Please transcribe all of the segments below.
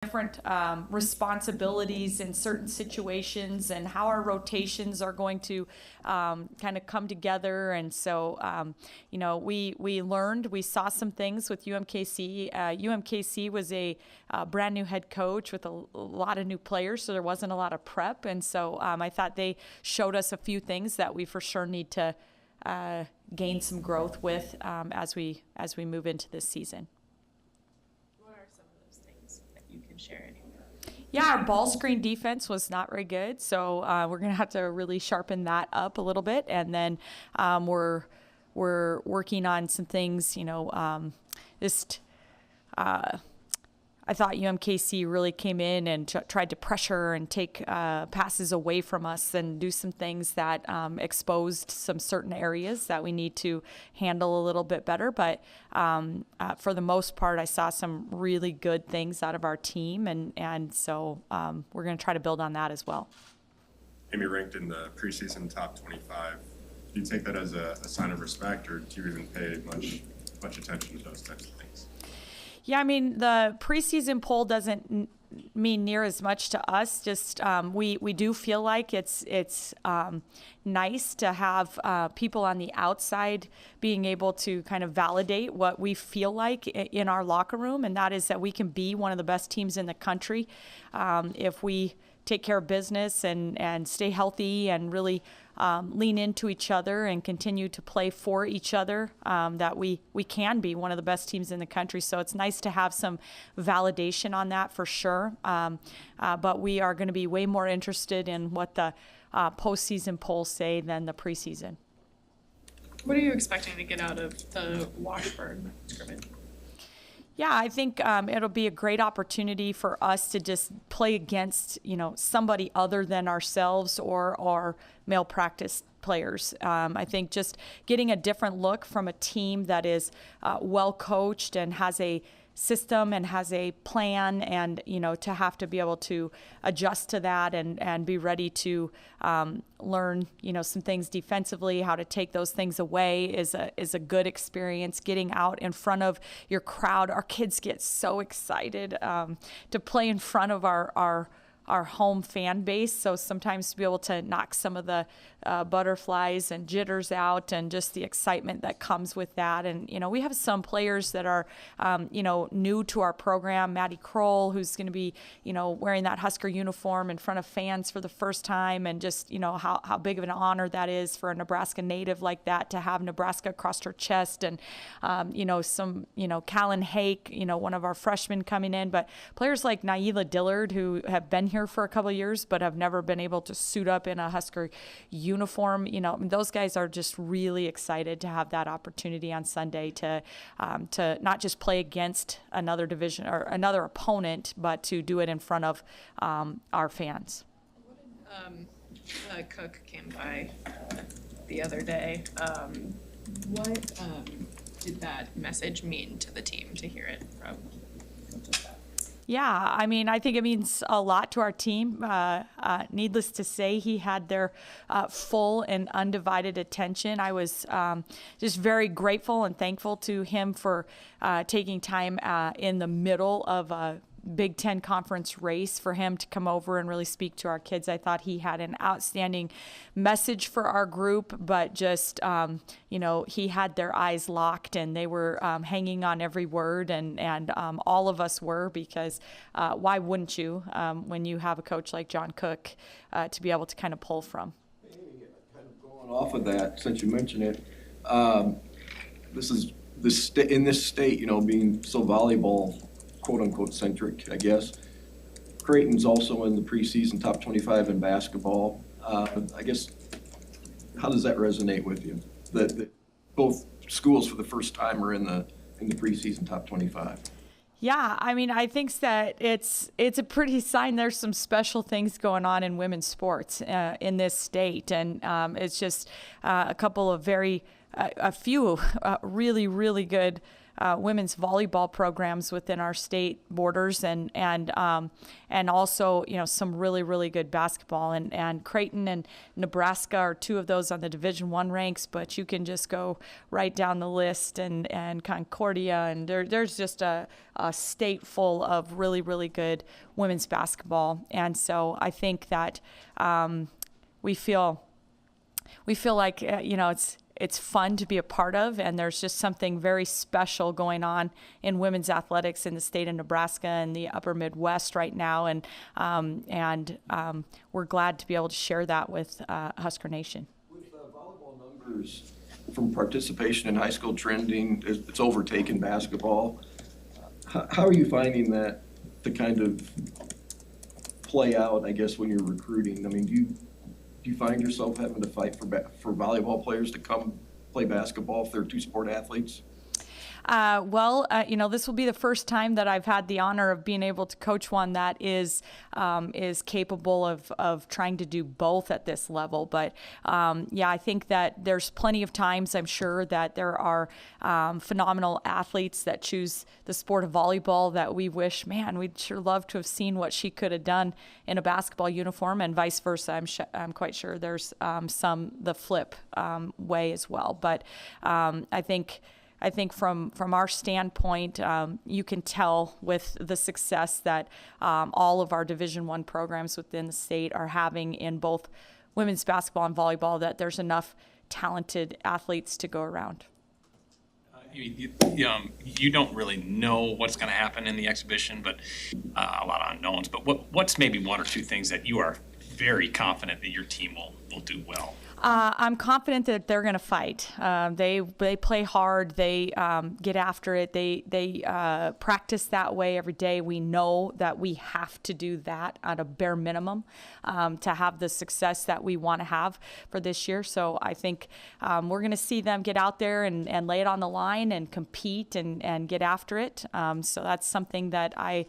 different responsibilities in certain situations and how our rotations are going to kind of come together. And so, we learned, we saw some things with UMKC. UMKC was a brand new head coach with a lot of new players, so there wasn't a lot of prep. And so I thought they showed us a few things that we for sure need to gain some growth with as we move into this season. Share anymore. Yeah, our ball screen defense was not very good, so we're going to have to really sharpen that up a little bit, and then we're working on some things. I thought UMKC really came in and tried to pressure and take passes away from us and do some things that exposed some certain areas that we need to handle a little bit better. But for the most part, I saw some really good things out of our team, and so we're going to try to build on that as well. Amy ranked in the preseason top 25. Do you take that as a sign of respect, or do you even pay much attention to those types of things? Yeah, I mean, the preseason poll doesn't mean near as much to us. Just we do feel like it's nice to have people on the outside being able to kind of validate what we feel like in our locker room, and that is that we can be one of the best teams in the country if we take care of business and stay healthy and really lean into each other and continue to play for each other, that we can be one of the best teams in the country. So it's nice to have some validation on that for sure. But we are going to be way more interested in what the postseason polls say than the preseason. What are you expecting to get out of the Washburn scrimmage? Yeah, I think it'll be a great opportunity for us to just play against, somebody other than ourselves or our male practice players. I think just getting a different look from a team that is well coached and has a system and has a plan, and to have to be able to adjust to that and be ready to learn some things defensively, how to take those things away is a good experience. Getting out in front of your crowd, our kids get so excited to play in front of our home fan base. So sometimes to be able to knock some of the butterflies and jitters out, and just the excitement that comes with that. And, we have some players that are, new to our program. Madi, who's going to be, wearing that Husker uniform in front of fans for the first time. And just, how big of an honor that is for a Nebraska native like that to have Nebraska across her chest. And, Callan Hake, one of our freshmen coming in. But players like Naila Dillard, who have been here for a couple of years but have never been able to suit up in a Husker uniform, those guys are just really excited to have that opportunity on Sunday to not just play against another division or another opponent, but to do it in front of our fans. Cook came by the other day. What did that message mean to the team to hear it from Coach like that? Yeah, I mean, I think it means a lot to our team. Needless to say, he had their full and undivided attention. I was just very grateful and thankful to him for taking time in the middle of a Big Ten conference race for him to come over and really speak to our kids. I thought he had an outstanding message for our group, but just, he had their eyes locked, and they were hanging on every word, and all of us were, because why wouldn't you when you have a coach like John Cook to be able to kind of pull from? Kind of going off of that, since you mentioned it, in this state, being so volleyball quote-unquote centric, I guess. Creighton's also in the preseason top 25 in basketball. I guess, how does that resonate with you? That both schools for the first time are in the preseason top 25. Yeah, I mean, I think that it's a pretty sign there's some special things going on in women's sports in this state, and it's just a few really, really good women's volleyball programs within our state borders, and also some really, really good basketball. And Creighton and Nebraska are two of those on the Division I ranks, but you can just go right down the list, and Concordia, and there's just a state full of really, really good women's basketball. And so I think that we feel like it's fun to be a part of, and there's just something very special going on in women's athletics in the state of Nebraska and the upper Midwest right now, and we're glad to be able to share that with Husker Nation. With volleyball numbers from participation in high school trending, it's overtaken basketball. How are you finding that to kind of play out, I guess, when you're recruiting? I mean, do you find yourself having to fight for volleyball players to come play basketball if they're two-sport athletes? This will be the first time that I've had the honor of being able to coach one that is capable of trying to do both at this level. But I think that there's plenty of times, I'm sure, that there are phenomenal athletes that choose the sport of volleyball that we wish, man, we'd sure love to have seen what she could have done in a basketball uniform, and vice versa. I'm quite sure there's the flip way as well. But I think from our standpoint, you can tell with the success that all of our Division I programs within the state are having in both women's basketball and volleyball, that there's enough talented athletes to go around. You don't really know what's going to happen in the exhibition, but a lot of unknowns. But what's maybe one or two things that you are very confident that your team will do well? I'm confident that they're going to fight. They play hard. They get after it. They practice that way every day. We know that we have to do that at a bare minimum to have the success that we want to have for this year. So I think we're going to see them get out there and lay it on the line and compete and get after it. So that's something that I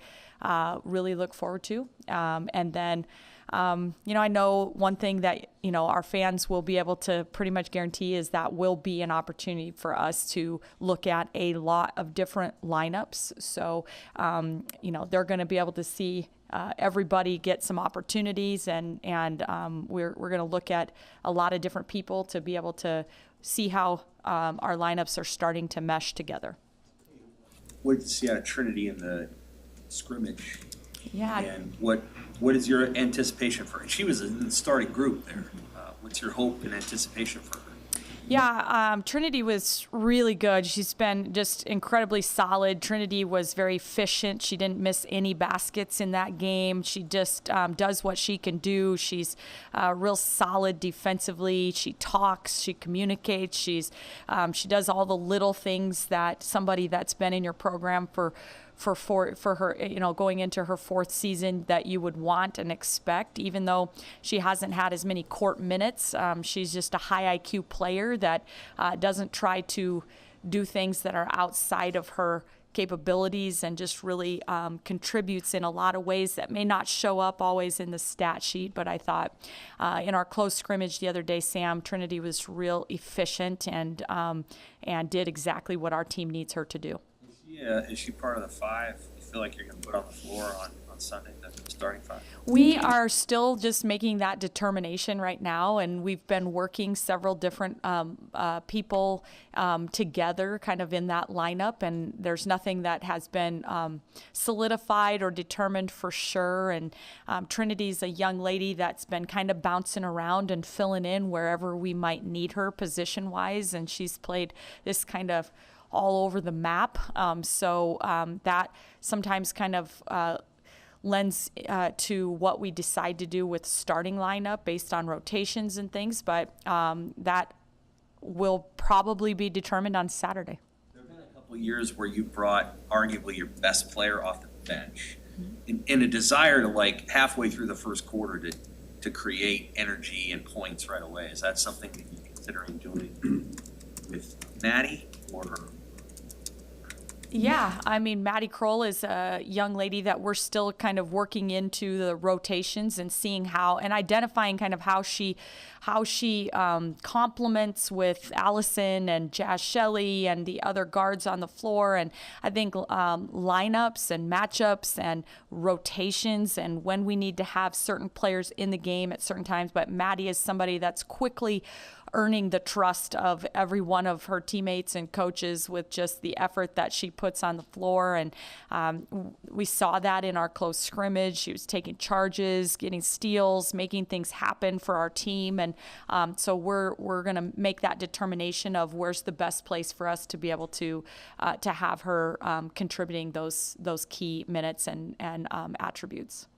really look forward to. And then I know one thing that, our fans will be able to pretty much guarantee is that will be an opportunity for us to look at a lot of different lineups. So, they're going to be able to see everybody get some opportunities, and we're going to look at a lot of different people to be able to see how our lineups are starting to mesh together. What did you see out of Trinity in the scrimmage? Yeah. And what is your anticipation for her? She was in the starting group there. What's your hope and anticipation for her? Yeah, Trinity was really good. She's been just incredibly solid. Trinity was very efficient. She didn't miss any baskets in that game. She just does what she can do. She's real solid defensively. She talks. She communicates. She does all the little things that somebody that's been in your program for her, going into her fourth season that you would want and expect, even though she hasn't had as many court minutes. She's just a high IQ player that doesn't try to do things that are outside of her capabilities, and just really contributes in a lot of ways that may not show up always in the stat sheet. But I thought in our close scrimmage the other day, Sam, Trinity was real efficient and did exactly what our team needs her to do. Is she part of the five you feel like you're going to put on the floor on Sunday, the starting five? We are still just making that determination right now, and we've been working several different people together kind of in that lineup, and there's nothing that has been solidified or determined for sure. And Trinity's a young lady that's been kind of bouncing around and filling in wherever we might need her position-wise, and she's played this kind of all over the map. So that sometimes kind of lends to what we decide to do with starting lineup based on rotations and things, but that will probably be determined on Saturday. There have been a couple of years where you brought arguably your best player off the bench in a desire to, like, halfway through the first quarter to create energy and points right away. Is that something that you're considering doing with Madi, or Yeah, I mean, Maddie Kroll is a young lady that we're still kind of working into the rotations and seeing how and identifying kind of how she complements with Allison and Jazz Shelley and the other guards on the floor. And I think lineups and matchups and rotations and when we need to have certain players in the game at certain times. But Maddie is somebody that's quickly earning the trust of every one of her teammates and coaches with just the effort that she puts on the floor. And we saw that in our close scrimmage. She was taking charges, getting steals, making things happen for our team. And so we're going to make that determination of where's the best place for us to be able to have her contributing those key minutes and attributes.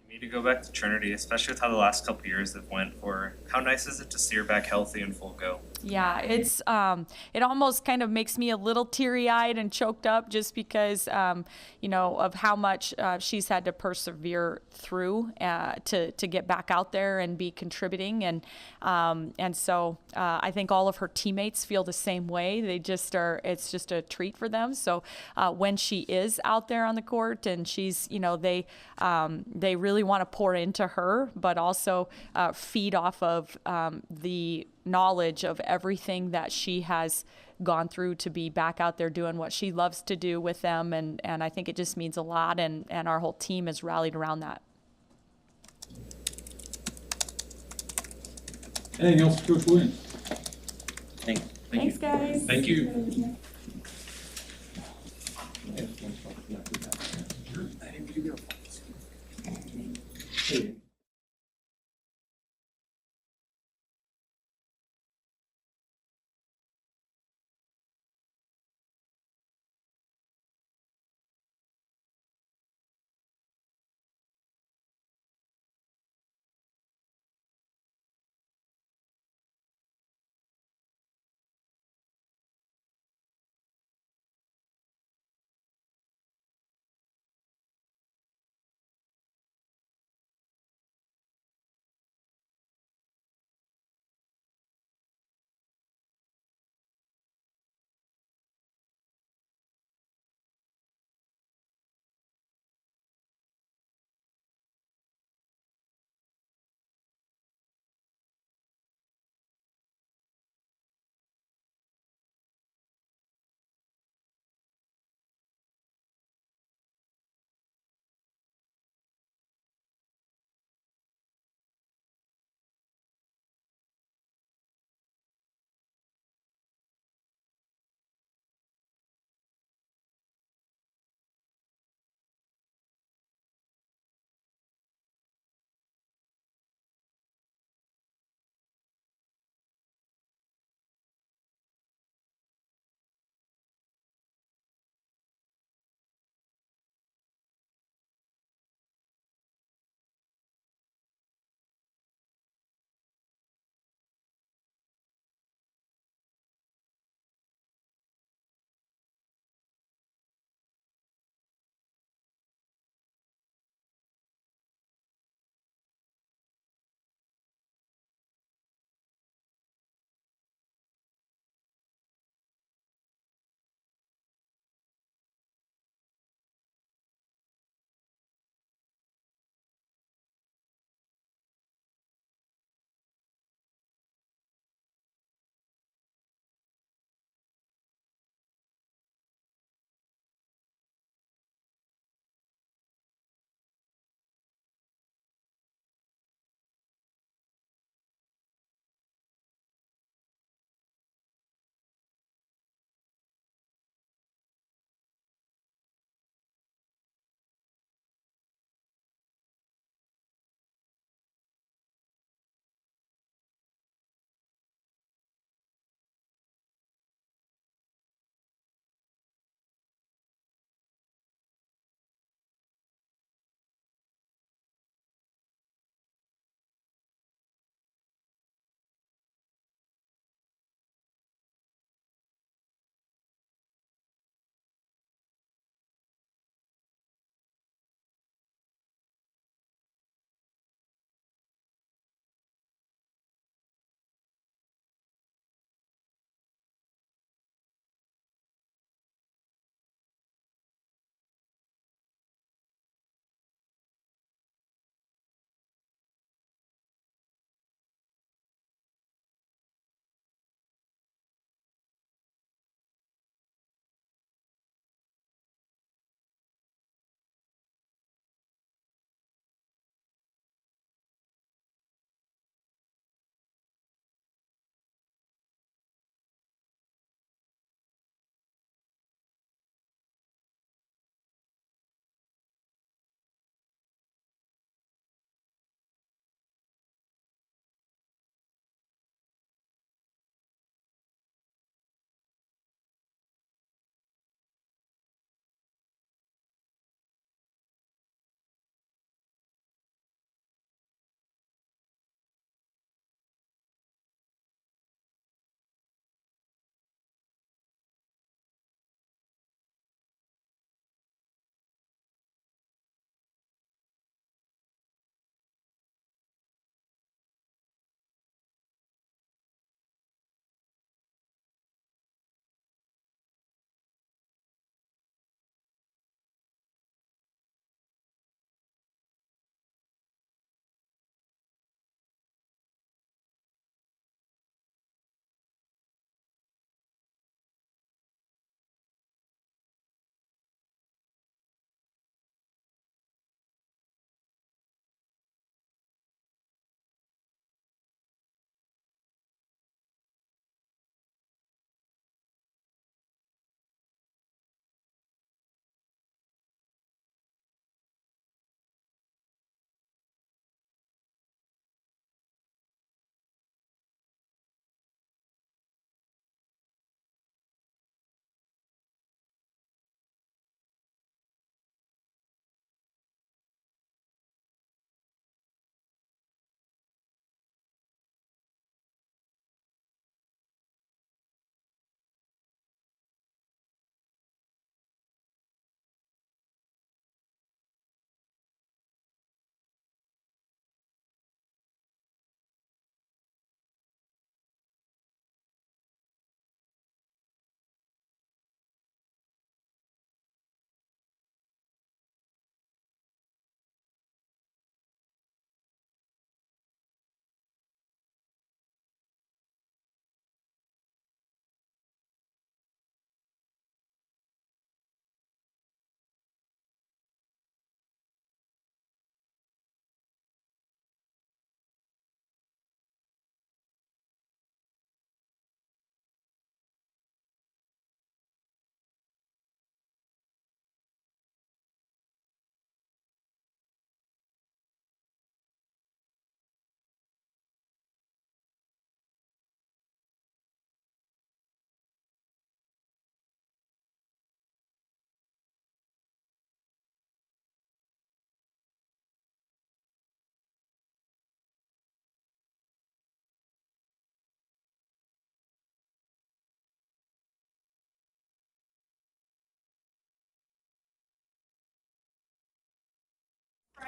Need to go back to Trinity, especially with how the last couple of years have went for how nice is it to see her back healthy and full go? Yeah, it's it almost kind of makes me a little teary-eyed and choked up just because of how much she's had to persevere through to get back out there and be contributing, and so I think all of her teammates feel the same way. They just are. It's just a treat for them. So when she is out there on the court and she's they really want to pour into her, but also feed off of the knowledge of everything that she has gone through to be back out there doing what she loves to do with them. And I think it just means a lot. And our whole team has rallied around that. Anything else, Coach Williams? Thanks, guys. Thank you. Hey.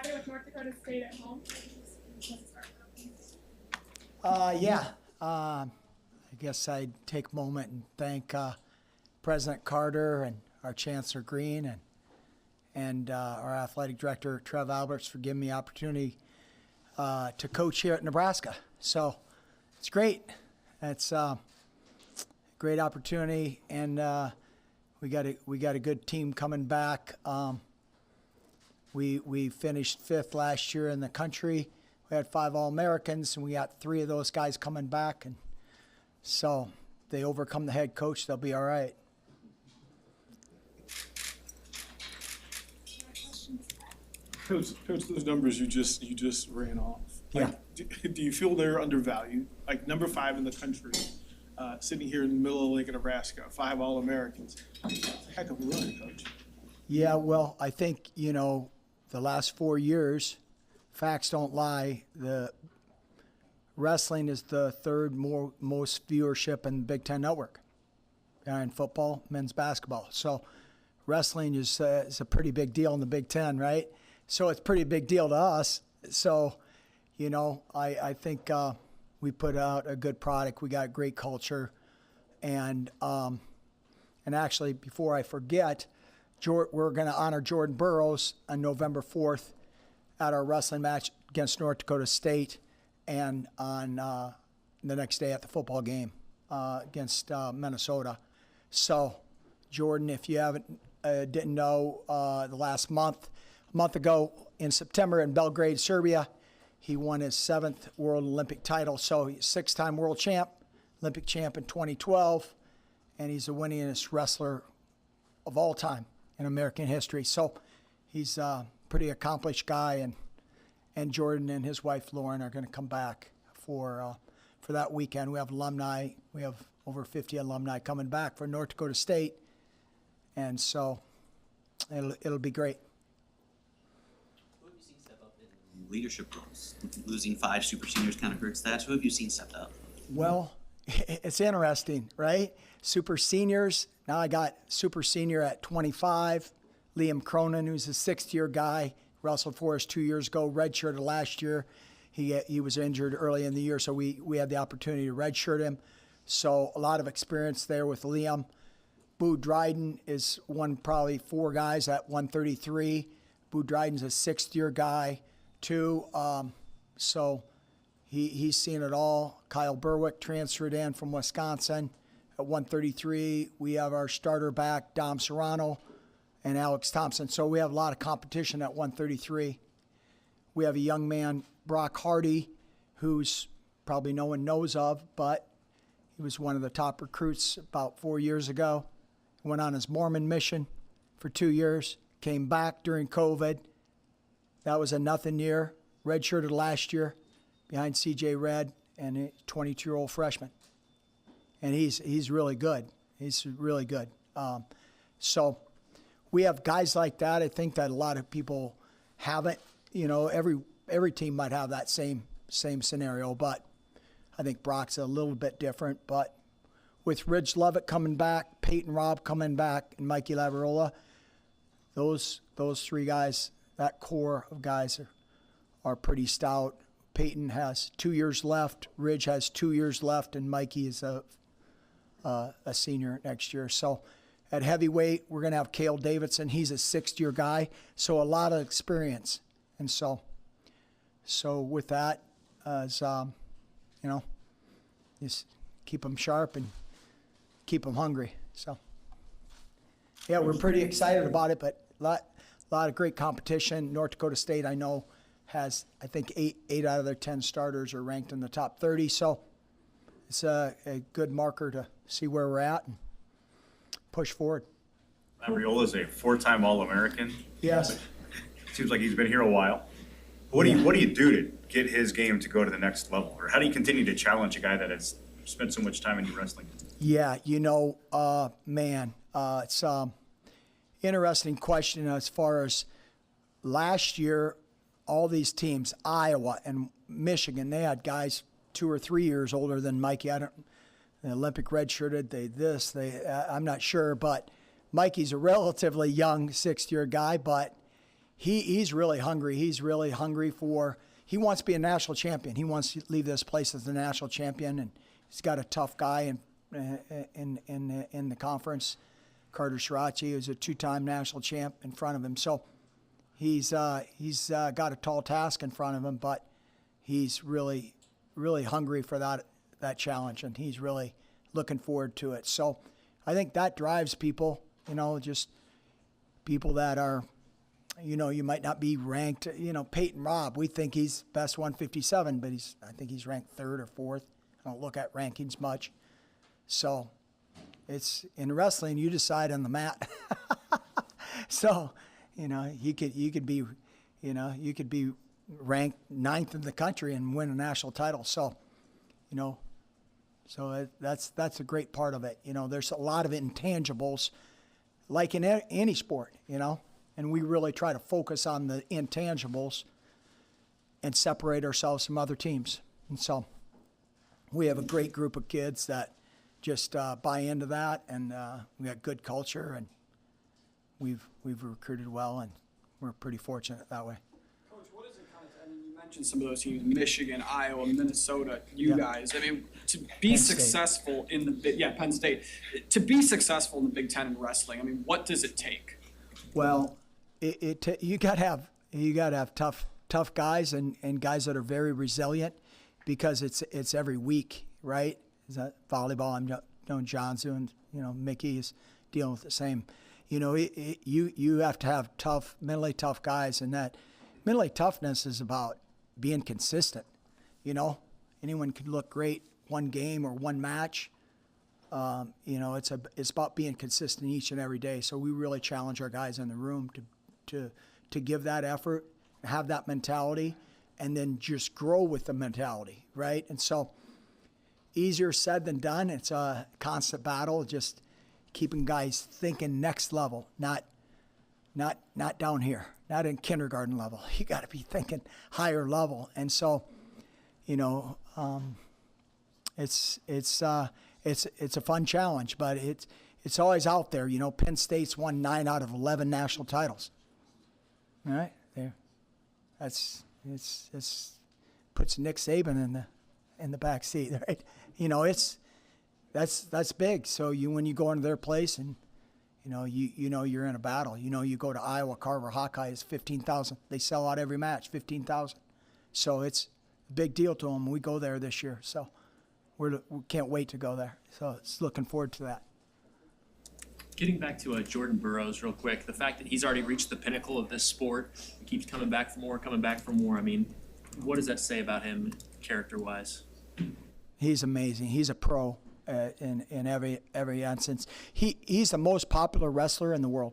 Friday with North Dakota State at home. I guess I'd take a moment and thank President Carter and our Chancellor Green and our athletic director Trev Alberts for giving me the opportunity to coach here at Nebraska. So it's great. It's a great opportunity, and we got a good team coming back. We finished 5th last year in the country. We had 5 All-Americans, and we got 3 of those guys coming back, and so if they overcome the head coach, they'll be all right. Coach, those numbers you just ran off. Yeah. Do you feel they're undervalued? Like number 5 in the country, sitting here in the middle of Lincoln, Nebraska, 5 All-Americans. It's a heck of a run, Coach. Yeah, well, I think, the last 4 years, facts don't lie, the wrestling is the 3rd most viewership in the Big Ten Network behind football, men's basketball. So wrestling is a pretty big deal in the Big Ten, right? So it's a pretty big deal to us. So, I think we put out a good product. We got great culture. And actually, before I forget, we're going to honor Jordan Burroughs on November 4th at our wrestling match against North Dakota State, and on the next day at the football game against Minnesota. So, Jordan, if you didn't know, the last a month ago in September in Belgrade, Serbia, he won his 7th World Olympic title. So he's 6-time world champ, Olympic champ in 2012, and he's the winningest wrestler of all time in American history. So he's a pretty accomplished guy, and Jordan and his wife Lauren are going to come back for that weekend. We have alumni. We have over 50 alumni coming back for North Dakota State, and so it'll be great. Who have you seen step up in leadership roles? Losing 5 super seniors kind of hurts that. So who have you seen step up? Well, it's interesting, right? Super seniors. Now I got super senior at 25, Liam Cronin, who's a 6th-year guy, wrestled for us 2 years ago, redshirted last year. He was injured early in the year, so we had the opportunity to redshirt him. So a lot of experience there with Liam. Boo Dryden is one, probably 4 guys at 133. Boo Dryden's a 6th-year guy, too. So he's seen it all. Kyle Berwick transferred in from Wisconsin at 133. We have our starter back, Dom Serrano, and Alex Thompson. So we have a lot of competition at 133. We have a young man, Brock Hardy, who's probably no one knows of, but he was one of the top recruits about 4 years ago. Went on his Mormon mission for 2 years, came back during COVID. That was a nothing year. Redshirted last year behind C.J. Redd and a 22-year-old freshman. And he's really good. He's really good. So we have guys like that. I think that a lot of people haven't. Every team might have that same scenario, but I think Brock's a little bit different. But with Ridge Lovett coming back, Peyton Robb coming back, and Mikey Lavarola, those 3 guys, that core of guys are pretty stout. Peyton has 2 years left, Ridge has 2 years left, and Mikey is a senior next year. So at heavyweight, we're going to have Cale Davidson. He's a 6th-year guy, so a lot of experience. And so with that, just keep them sharp and keep them hungry. So, yeah, we're pretty excited about it, but a lot of great competition. North Dakota State, I know, has, I think, 8 out of their 10 starters are ranked in the top 30. So it's a good marker to see where we're at and push forward. Labriola is a 4-time All-American. Yes. Seems like he's been here a while. What do you do to get his game to go to the next level? Or how do you continue to challenge a guy that has spent so much time in your wrestling? Yeah, it's interesting question as far as last year, all these teams, Iowa and Michigan, they had guys 2 or 3 years older than Mikey. The Olympic redshirted, I'm not sure, but Mikey's a relatively young 6th-year guy, but he's really hungry. He's really hungry he wants to be a national champion. He wants to leave this place as the national champion, and he's got a tough guy in the conference, Carter Shirachi, who's a 2-time national champ in front of him. So he's got a tall task in front of him, but he's really, really hungry for that challenge, and he's really looking forward to it. So I think that drives people, just people that are, you might not be ranked, Peyton Robb, we think he's best 157, but I think he's ranked 3rd or 4th. I don't look at rankings much. So it's in wrestling, you decide on the mat. So, you could be ranked 9th in the country and win a national title. So, that's a great part of it. There's a lot of intangibles, like in any sport, and we really try to focus on the intangibles and separate ourselves from other teams. And so we have a great group of kids that just buy into that, and we got good culture, and we've recruited well, and we're pretty fortunate that way. Coach, what is it kind of, you mentioned some of those teams, Michigan, Iowa, Minnesota, guys. To be Penn successful in Penn State, to be successful in the Big Ten in wrestling, what does it take? Well, you got to have tough guys and guys that are very resilient, because it's every week, right? Is that volleyball? I'm known John's doing, Mickey is dealing with the same. You have to have mentally tough guys, and that mentally toughness is about being consistent. Anyone can look great one game or one match. It's about being consistent each and every day. So we really challenge our guys in the room to give that effort, have that mentality, and then just grow with the mentality, right? And so easier said than done. It's a constant battle, just keeping guys thinking next level, not down here, not in kindergarten level. You got to be thinking higher level. And so, it's a fun challenge, but it's always out there. Penn State's won 9 out of 11 national titles. All right, there. It's puts Nick Saban in the back seat, right? That's big. So when you go into their place and you're in a battle. You go to Iowa, Carver Hawkeye is 15,000. They sell out every match, 15,000. So it's a big deal to them. We go there this year, so we can't wait to go there. So it's looking forward to that. Getting back to Jordan Burroughs real quick, the fact that he's already reached the pinnacle of this sport, he keeps coming back for more. What does that say about him character-wise? He's amazing. He's a pro in every instance. He's the most popular wrestler in the world.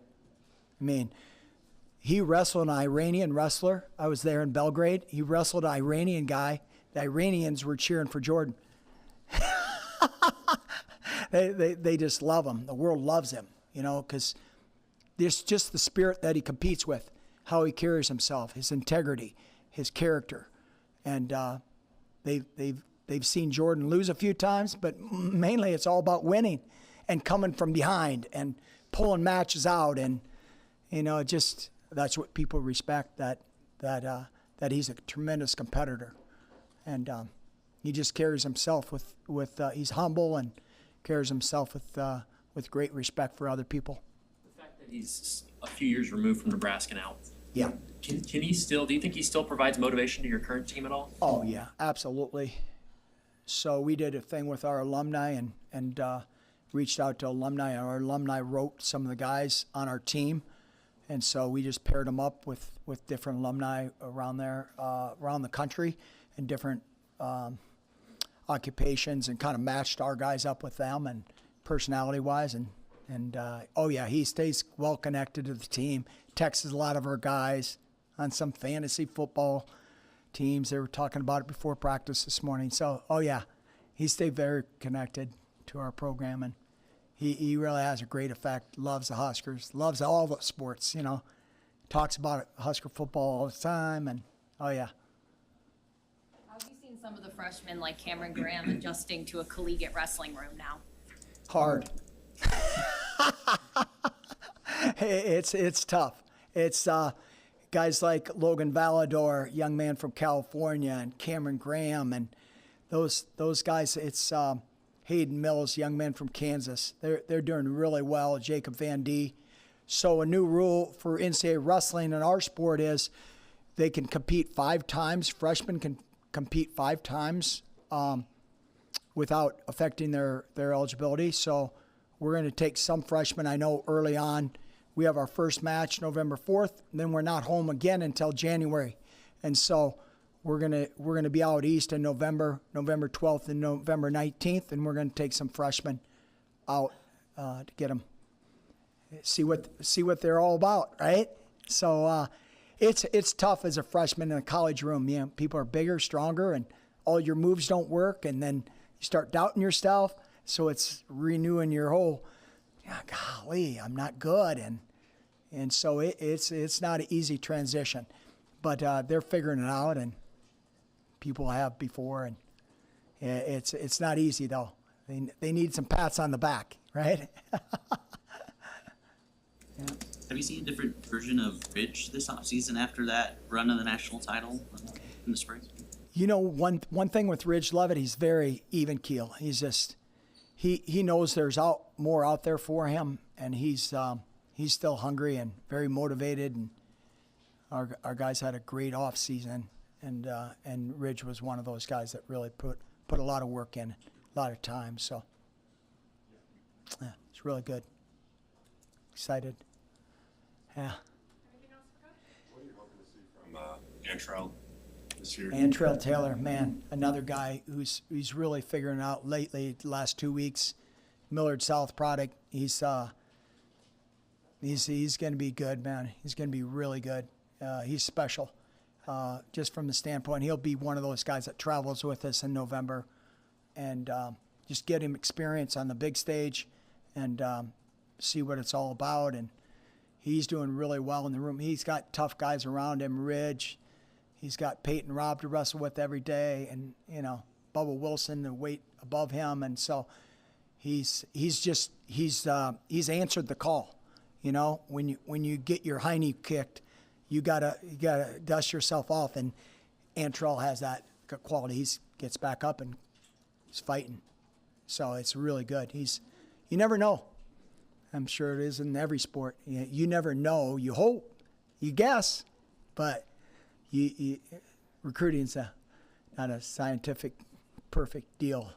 He wrestled an Iranian wrestler. I was there in Belgrade. He wrestled an Iranian guy. The Iranians were cheering for Jordan. They just love him. The world loves him, because there's just the spirit that he competes with, how he carries himself, his integrity, his character. And they've seen Jordan lose a few times, but mainly it's all about winning and coming from behind and pulling matches out. And, that's what people respect, that he's a tremendous competitor. And he just carries himself with he's humble and carries himself with great respect for other people. The fact that he's a few years removed from Nebraska now. Yeah. Can he still, do you think he still provides motivation to your current team at all? Oh, yeah, absolutely. So we did a thing with our alumni and reached out to alumni. Our alumni wrote some of the guys on our team. And so we just paired them up with different alumni around there, around the country, and different occupations, and kind of matched our guys up with them and personality-wise. And he stays well connected to the team, texts a lot of our guys on some fantasy football teams. They were talking about it before practice this morning. So, he stayed very connected to our program, and he really has a great effect. Loves the Huskers, loves all the sports, talks about Husker football all the time, and How have you seen some of the freshmen like Cameron Graham adjusting to a collegiate wrestling room now? Hard. It's tough. It's guys like Logan Valador, young man from California, and Cameron Graham, and those guys. It's Hayden Mills, young man from Kansas. They're doing really well. Jacob Van D. So a new rule for NCAA wrestling in our sport is they can compete 5 times. Freshmen can compete 5 times without affecting their eligibility. So we're going to take some freshmen. I know early on we have our first match November 4th, and then we're not home again until January. And so we're gonna be out east in November 12th and November 19th, and we're going to take some freshmen out to get them see what they're all about, right? So it's tough as a freshman in a college room. You know, people are bigger, stronger, and all your moves don't work, and then you start doubting yourself. So it's renewing your whole, golly, I'm not good, and so it's not an easy transition, but they're figuring it out, and people have before, and it's not easy though. They need some pats on the back, right? Yeah. Have you seen a different version of Ridge this offseason after that run of the national title in the spring? You know, one thing with Ridge Levitt, he's very even keel. He's just he knows there's more out there for him, and he's still hungry and very motivated. And our guys had a great off season, and Ridge was one of those guys that really put a lot of work in, a lot of time. So yeah, it's really good. Excited. Yeah. What are you hoping to see from Antrell this year? Antrell Taylor, man, another guy who's really figuring it out lately. The last 2 weeks, Millard South product. He's going to be good, man. He's going to be really good. He's special, just from the standpoint. He'll be one of those guys that travels with us in November, and just get him experience on the big stage, and see what it's all about. And he's doing really well in the room. He's got tough guys around him. Ridge. He's got Peyton Robb to wrestle with every day, and Bubba Wilson to weight above him, and so he's answered the call. When you get your high knee kicked, you gotta dust yourself off, and Antrell has that quality. He gets back up and he's fighting, so it's really good. You never know. I'm sure it is in every sport. You never know. You hope, you guess, but recruiting's not a scientific perfect deal,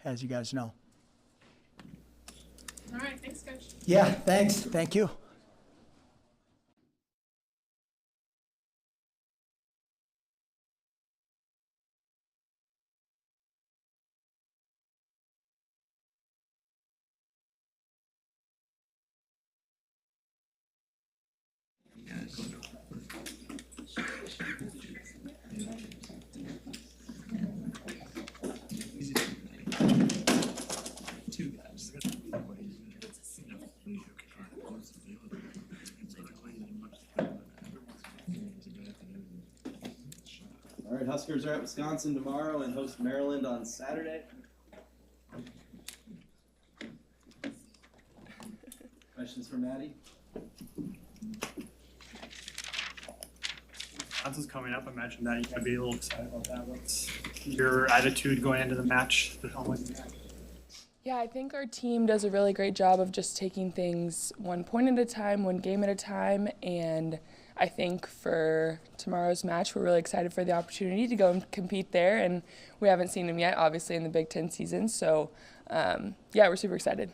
as you guys know. All right, thanks, Coach. Yeah, thanks. Thank you. All right, Huskers are at Wisconsin tomorrow and host Maryland on Saturday. Questions for Madi? Wisconsin's coming up. I imagine that you gotta be a little excited about that. What's your attitude going into the match? Yeah, I think our team does a really great job of just taking things one point at a time, one game at a time, and I think for tomorrow's match, we're really excited for the opportunity to go and compete there, and we haven't seen them yet, obviously, in the Big Ten season, so yeah, we're super excited.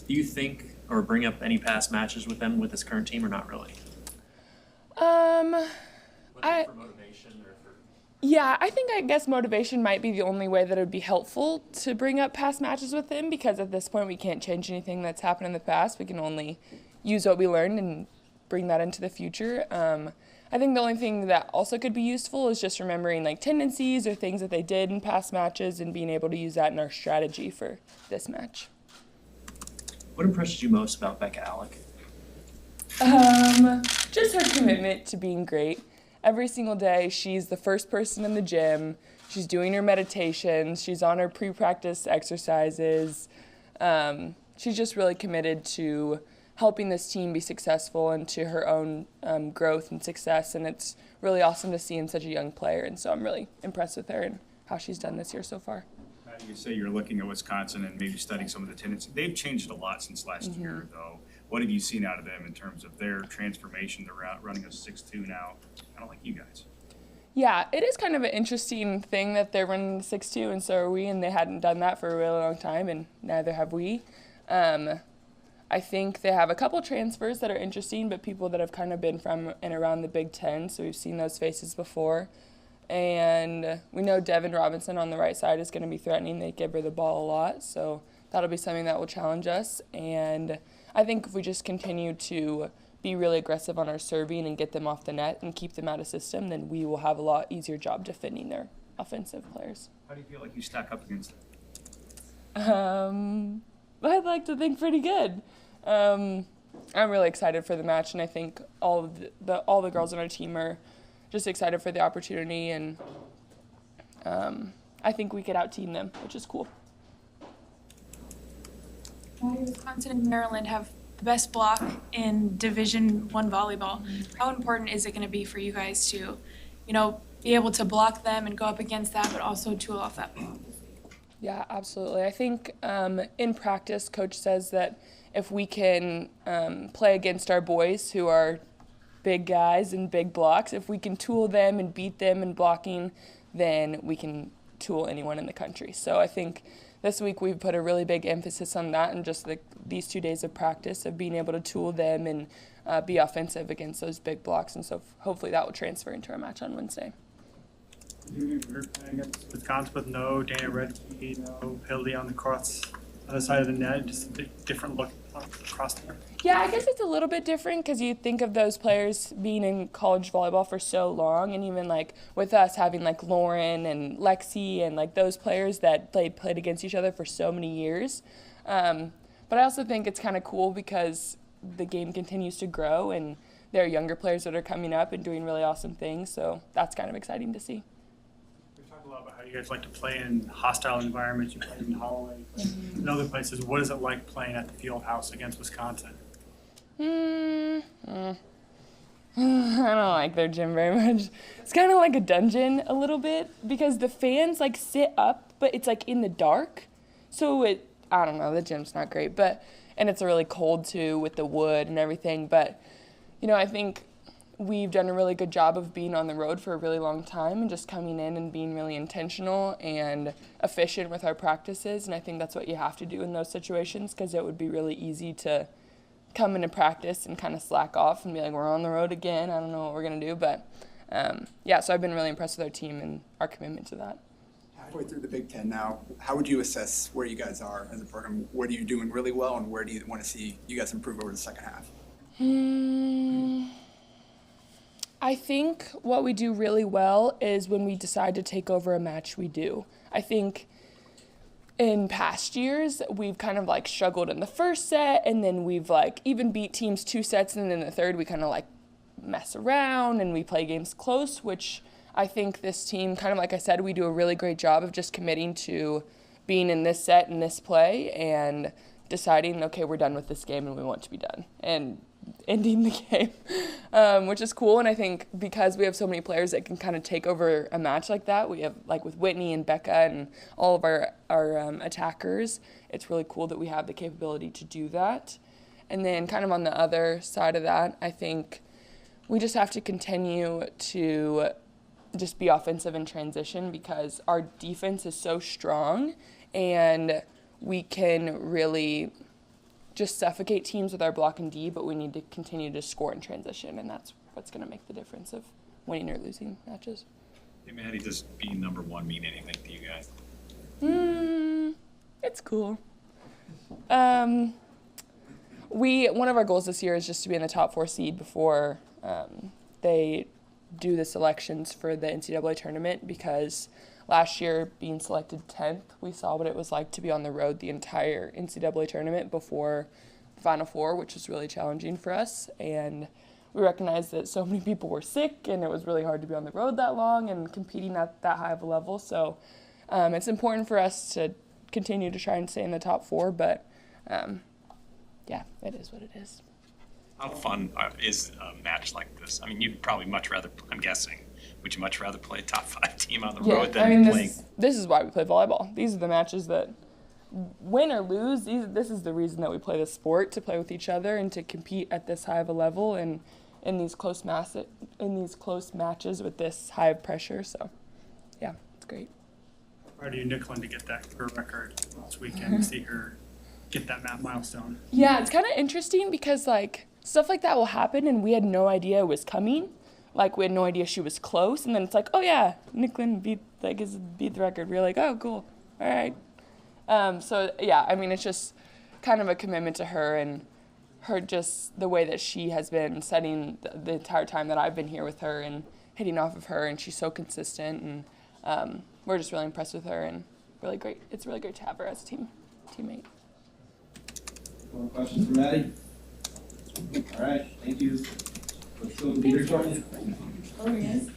Do you think or bring up any past matches with them with this current team or not really? For motivation or for... Yeah, I guess motivation might be the only way that it would be helpful to bring up past matches with them, because at this point we can't change anything that's happened in the past. We can only use what we learned and bring that into the future. I think the only thing that also could be useful is just remembering like tendencies or things that they did in past matches and being able to use that in our strategy for this match. What impressed you most about Becca Alec? Just her commitment to being great. Every single day, she's the first person in the gym. She's doing her meditations. She's on her pre-practice exercises. She's just really committed to helping this team be successful and to her own growth and success. And it's really awesome to see in such a young player. And so I'm really impressed with her and how she's done this year so far. You say you're looking at Wisconsin and maybe studying some of the tendencies. They've changed a lot since last year, though. What have you seen out of them in terms of their transformation? They're running a 6-2 now, kind of like you guys. Yeah, it is kind of an interesting thing that they're running 6-2, and so are we, and they hadn't done that for a really long time, and neither have we. I think they have a couple transfers that are interesting, but people that have kind of been from and around the Big Ten, so we've seen those faces before. And we know Devin Robinson on the right side is going to be threatening. They give her the ball a lot, so that'll be something that will challenge us. And I think if we just continue to be really aggressive on our serving and get them off the net and keep them out of system, then we will have a lot easier job defending their offensive players. How do you feel like you stack up against them? I'd like to think pretty good. I'm really excited for the match, and I think all the girls on our team are just excited for the opportunity, and I think we could out-team them, which is cool. Wisconsin and Maryland have the best block in Division I volleyball. How important is it going to be for you guys to, be able to block them and go up against that, but also tool off that ball? Yeah, absolutely. I think in practice, Coach says that if we can play against our boys who are big guys and big blocks, if we can tool them and beat them in blocking, then we can tool anyone in the country. So I think this week we've put a really big emphasis on that, and just these 2 days of practice of being able to tool them and be offensive against those big blocks. And so hopefully that will transfer into our match on Wednesday. You're playing against Wisconsin with no Dana Redkey, no Hildy on the other side of the net, just a bit different look across there. Yeah, I guess it's a little bit different because you think of those players being in college volleyball for so long, and even with us having Lauren and Lexi and those players that played against each other for so many years. But I also think it's kind of cool because the game continues to grow, and there are younger players that are coming up and doing really awesome things, so that's kind of exciting to see. We talked a lot about how you guys like to play in hostile environments. You played in Holloway and other places. What is it like playing at the field house against Wisconsin? I don't like their gym very much. It's kind of like a dungeon a little bit because the fans sit up, but it's in the dark. So I don't know, the gym's not great, and it's really cold too with the wood and everything. But, I think we've done a really good job of being on the road for a really long time and just coming in and being really intentional and efficient with our practices. And I think that's what you have to do in those situations because it would be really easy to come into practice and kind of slack off and be we're on the road again. I don't know what we're going to do. But, so I've been really impressed with our team and our commitment to that. Halfway through the Big Ten now, how would you assess where you guys are as a program? What are you doing really well, and where do you want to see you guys improve over the second half? I think what we do really well is when we decide to take over a match, we do. I think in past years, we've kind of struggled in the first set, and then we've even beat teams 2 sets, and then in the third we kind of mess around and we play games close, which I think this team, kind of like I said, we do a really great job of just committing to being in this set and this play and deciding, okay, we're done with this game and we want to be done, and ending the game, which is cool. And I think because we have so many players that can kind of take over a match like that, we have with Whitney and Becca and all of our attackers, it's really cool that we have the capability to do that. And then kind of on the other side of that, I think we just have to continue to just be offensive in transition because our defense is so strong and we can really just suffocate teams with our block and D, but we need to continue to score in transition, and that's what's going to make the difference of winning or losing matches. Hey, Madi, does being number 1 mean anything to you guys? It's cool. One of our goals this year is just to be in the top 4 seed before they do the selections for the NCAA tournament, because last year, being selected 10th, we saw what it was like to be on the road the entire NCAA tournament before the Final Four, which was really challenging for us. And we recognized that so many people were sick, and it was really hard to be on the road that long and competing at that high of a level. So it's important for us to continue to try and stay in the top 4, but yeah, it is what it is. How fun is a match like this? I mean, you'd probably much rather, I'm guessing, would you much rather play a top 5 team on the road than I mean, playing? this is why we play volleyball. These are the matches that, win or lose, this is the reason that we play the sport, to play with each other and to compete at this high of a level and in these close matches with this high of pressure. So, yeah, it's great. Proud of you, Nicklin, to get that career record last weekend, to see her get that milestone. Yeah, it's kind of interesting because, like, stuff like that will happen and we had no idea it was coming. Like, we had no idea she was close, and then it's like, oh yeah, Nicklin beat the record. We're like, oh, cool, all right. So yeah, I mean, it's just kind of a commitment to her and her, just the way that she has been setting the entire time that I've been here with her and hitting off of her, and she's so consistent, and we're just really impressed with her, and really great. It's really great to have her as a teammate. More questions for Madi? All right, thank you. Let's go to Peter Jordan. Oh, yes.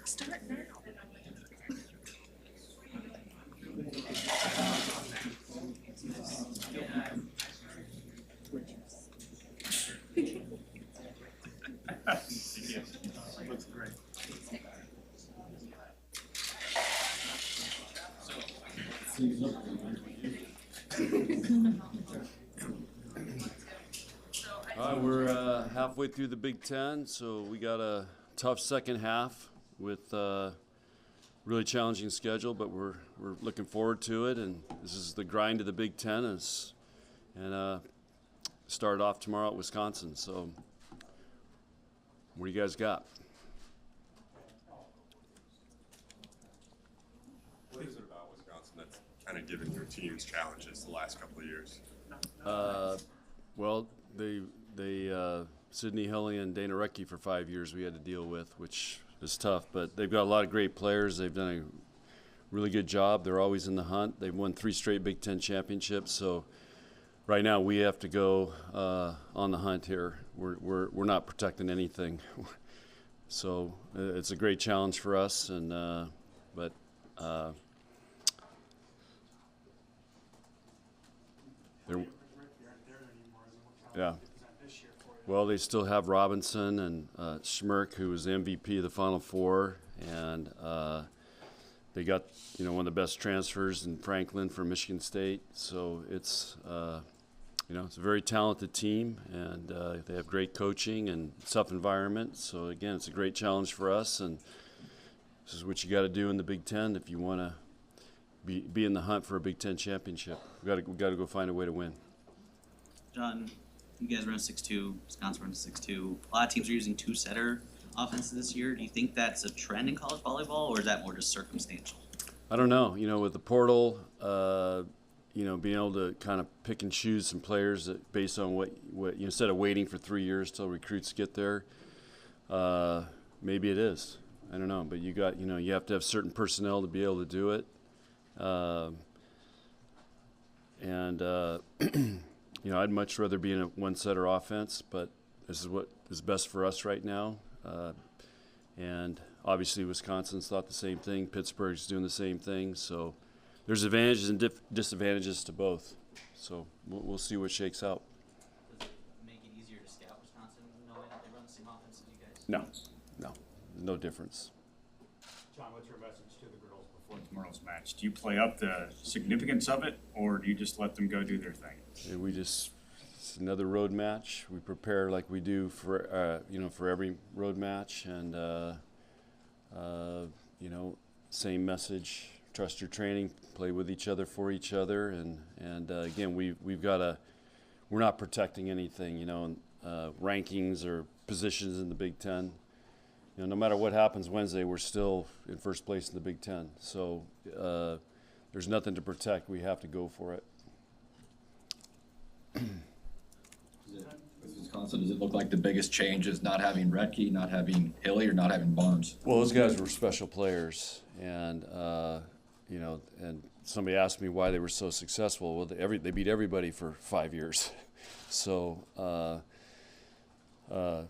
Start now. Looks great. All right, we're halfway through the Big Ten, so we got a tough second half with really challenging schedule, but we're looking forward to it, and this is the grind of the Big Ten, and start off tomorrow at Wisconsin. So, what do you guys got? What is it about Wisconsin that's kind of given your teams challenges the last couple of years? Well, they Sidney Hilly and Dana Recke for 5 years we had to deal with, which is tough. But they've got a lot of great players. They've done a really good job. They're always in the hunt. They've won 3 straight Big Ten championships. So right now we have to go on the hunt here. We're not protecting anything. So it's a great challenge for us. And but. Yeah. Well, they still have Robinson and Schmirk, who was the MVP of the Final Four, and they got one of the best transfers in Franklin from Michigan State. So it's it's a very talented team, and they have great coaching and tough environment. So again, it's a great challenge for us, and this is what you got to do in the Big Ten if you want to be in the hunt for a Big Ten championship. We got to go find a way to win. John, you guys run 6-2, Wisconsin runs 6-2. A lot of teams are using two-setter offenses this year. Do you think that's a trend in college volleyball, or is that more just circumstantial? I don't know. With the portal, being able to kind of pick and choose some players based on what instead of waiting for 3 years till recruits get there, maybe it is. I don't know. But you have to have certain personnel to be able to do it. I'd much rather be in a one-setter offense, but this is what is best for us right now. And obviously Wisconsin's thought the same thing. Pittsburgh's doing the same thing. So there's advantages and disadvantages to both. So we'll see what shakes out. Does it make it easier to scout Wisconsin knowing that they run the same offense as you guys? No difference. John, what's your message to the girls before tomorrow's match? Do you play up the significance of it, or do you just let them go do their thing? It's another road match. We prepare like we do for for every road match, and same message: trust your training, play with each other for each other, and again we're not protecting anything, rankings or positions in the Big Ten. No matter what happens Wednesday, we're still in first place in the Big Ten. So there's nothing to protect. We have to go for it. With Wisconsin, does it look like the biggest change is not having Redke, not having Hilly, or not having Barnes? Well, those guys were special players, and and somebody asked me why they were so successful. Well, they beat everybody for 5 years, so. But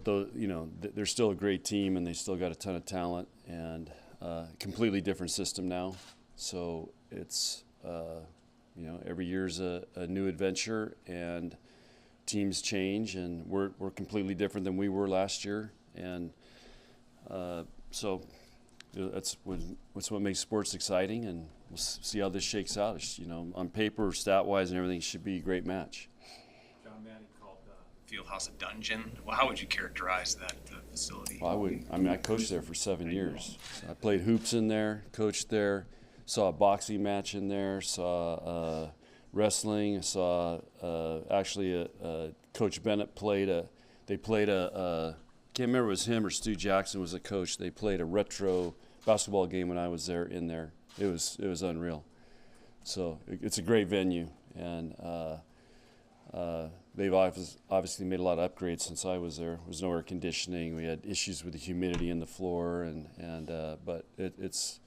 they're still a great team, and they still got a ton of talent, and completely different system now. So it's every year's a new adventure, and teams change, and we're completely different than we were last year, and so that's what makes sports exciting, and we'll see how this shakes out. On paper, stat-wise, and everything, it should be a great match. John Madi called the field house a dungeon. Well, how would you characterize that facility? Well, I coached there for 7 years. I played hoops in there, coached there, saw a boxing match in there, saw wrestling, saw actually Coach Bennett played a can't remember if it was him or Stu Jackson was a coach. They played a retro basketball game when I was there in there. It was unreal. So it's a great venue, and they've obviously made a lot of upgrades since I was there. There was no air conditioning. We had issues with the humidity in the floor, but it's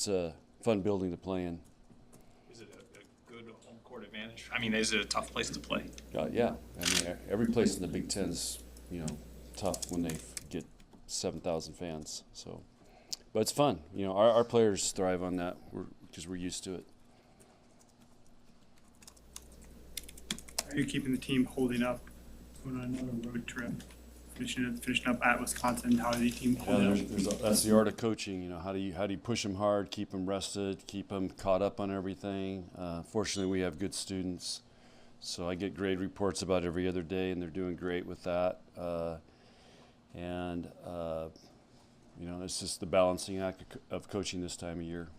a fun building to play in. Is it a good home court advantage? I mean, is it a tough place to play? Yeah. Every place in the Big Ten is, tough when they get 7,000 fans. So, but it's fun. Our players thrive on that because we're used to it. How are you keeping the team holding up going on another road trip finishing up at Wisconsin, how did the team hold Yeah, up? that's the art of coaching. You know, how do you push them hard, keep them rested, keep them caught up on everything. Fortunately, we have good students, so I get grade reports about every other day, and they're doing great with that. You know, it's just the balancing act of coaching this time of year.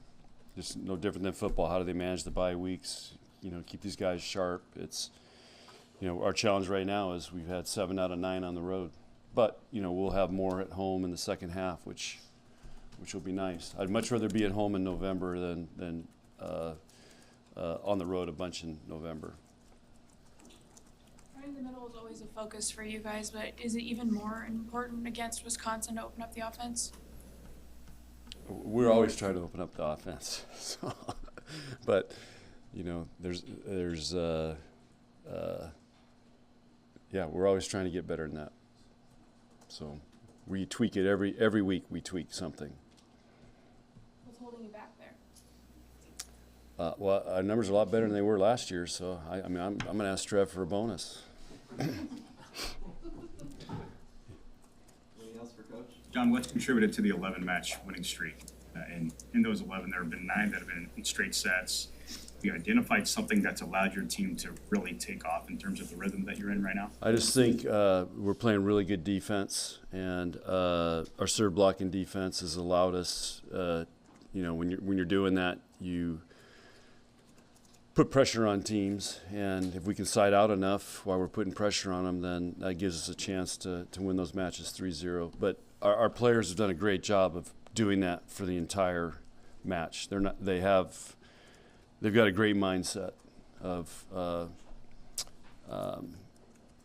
Just no different than football. How do they manage the bye weeks? You know, keep these guys sharp. It's, you know, our challenge right now is we've had 7 out of 9 on the road, but you know we'll have more at home in the second half, which will be nice. I'd much rather be at home in November than on the road a bunch in November. Right in the middle is always a focus for you guys, but is it even more important against Wisconsin to open up the offense? We're always trying to open up the offense, so, but you know, yeah, we're always trying to get better than that. So we tweak it every week. We tweak something. What's holding you back there? Well, our numbers are a lot better than they were last year, so I mean, I'm going to ask Trev for a bonus. Anything else for Coach? John, what's contributed to the 11-match winning streak? And in those 11, there have been 9 that have been in straight sets. Have you identified something that's allowed your team to really take off in terms of the rhythm that you're in right now? I just think we're playing really good defense, and our serve blocking defense has allowed us. You know, when you're doing that, you put pressure on teams, and if we can side out enough while we're putting pressure on them, then that gives us a chance to win those matches 3-0. But our players have done a great job of doing that for the entire match. They've got a great mindset of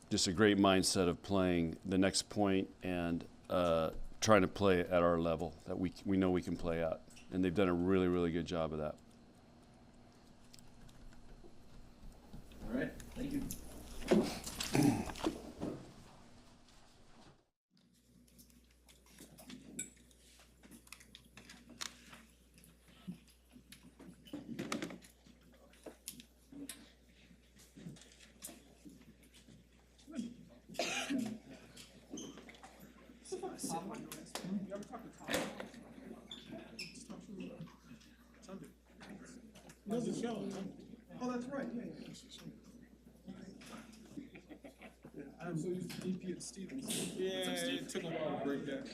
just a great mindset of playing the next point and trying to play at our level that we know we can play at, and they've done a really, really good job of that. All right, thank you. Oh, that's right, yeah. I'm so used to DP and Stevens. Yeah, it took a while to break that.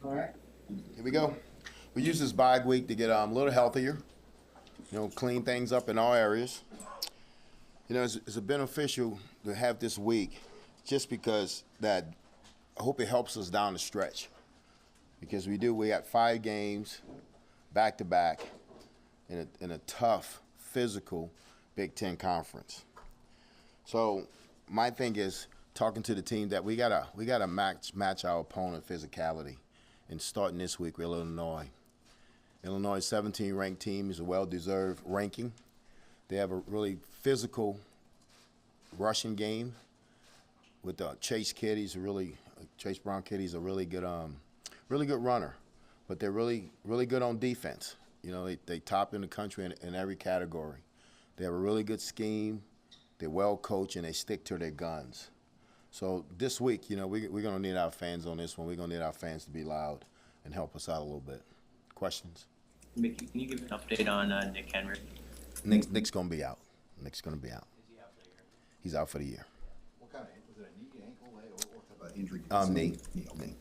All right, here we go. We use this bye week to get a little healthier, clean things up in all areas. It's beneficial to have this week just because that I hope it helps us down the stretch. Because we got 5 games back to back in a tough, physical Big Ten conference. So my thing is talking to the team that we gotta match our opponent physicality. And starting this week with Illinois. Illinois' 17 ranked team is a well-deserved ranking. They have a really physical rushing game with Chase Kid. Chase Brown Kid. He's a really good runner, but they're really good on defense. They top in the country in every category. They have a really good scheme. They're well coached and they stick to their guns. So this week, we're going to need our fans on this one. We're going to need our fans to be loud and help us out a little bit. Questions? Mickey, can you give an update on Nick Henry? Nick's going to be out. Nick's going to be out. Is he out for the year? He's out for the year. What kind of, was it a knee, ankle, leg, or what type of injury? Knee.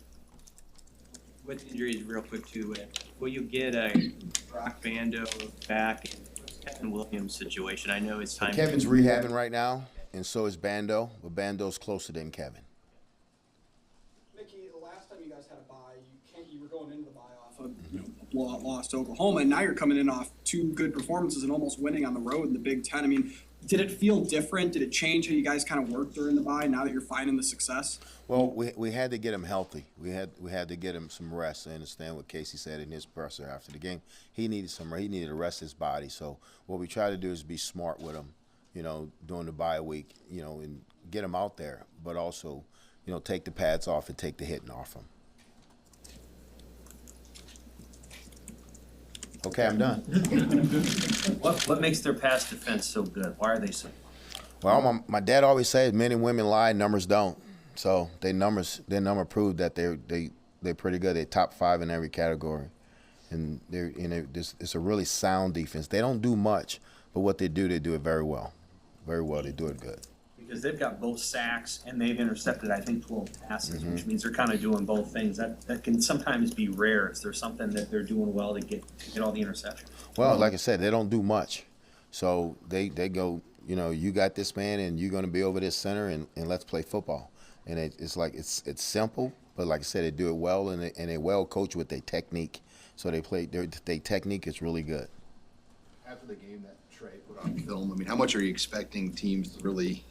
With injuries, real quick too, will you get Brock Bando back and Kevin Williams' situation? I know it's time. Kevin's rehabbing right now. And so is Bando, but Bando's closer than Kevin. Mickey, the last time you guys had a bye, you were going into the bye off of a blowout loss to Oklahoma, and now you're coming in off 2 good performances and almost winning on the road in the Big Ten. I mean, did it feel different? Did it change how you guys kind of worked during the bye now that you're finding the success? Well, we had to get him healthy. We had to get him some rest. I understand what Casey said in his presser after the game. He needed to rest his body. So what we try to do is be smart with him. During the bye week, and get them out there, but also, take the pads off and take the hitting off them. Okay, I'm done. What makes their pass defense so good? Why are they so? Well, my dad always said men and women lie, numbers don't. So their number proved that they're pretty good. They're top 5 in every category, and it's a really sound defense. They don't do much, but what they do it very well. Very well, they do it good. Because they've got both sacks and they've intercepted, I think, 12 passes, which means they're kind of doing both things. That can sometimes be rare. Is there something that they're doing well to get all the interceptions? Well, like I said, they don't do much. So they go, you got this man and you're going to be over this center and let's play football. And it's simple, but like I said, they do it well and they well coach with their technique. So their technique is really good. After the game that Trey put on film, I mean, how much are you expecting teams to really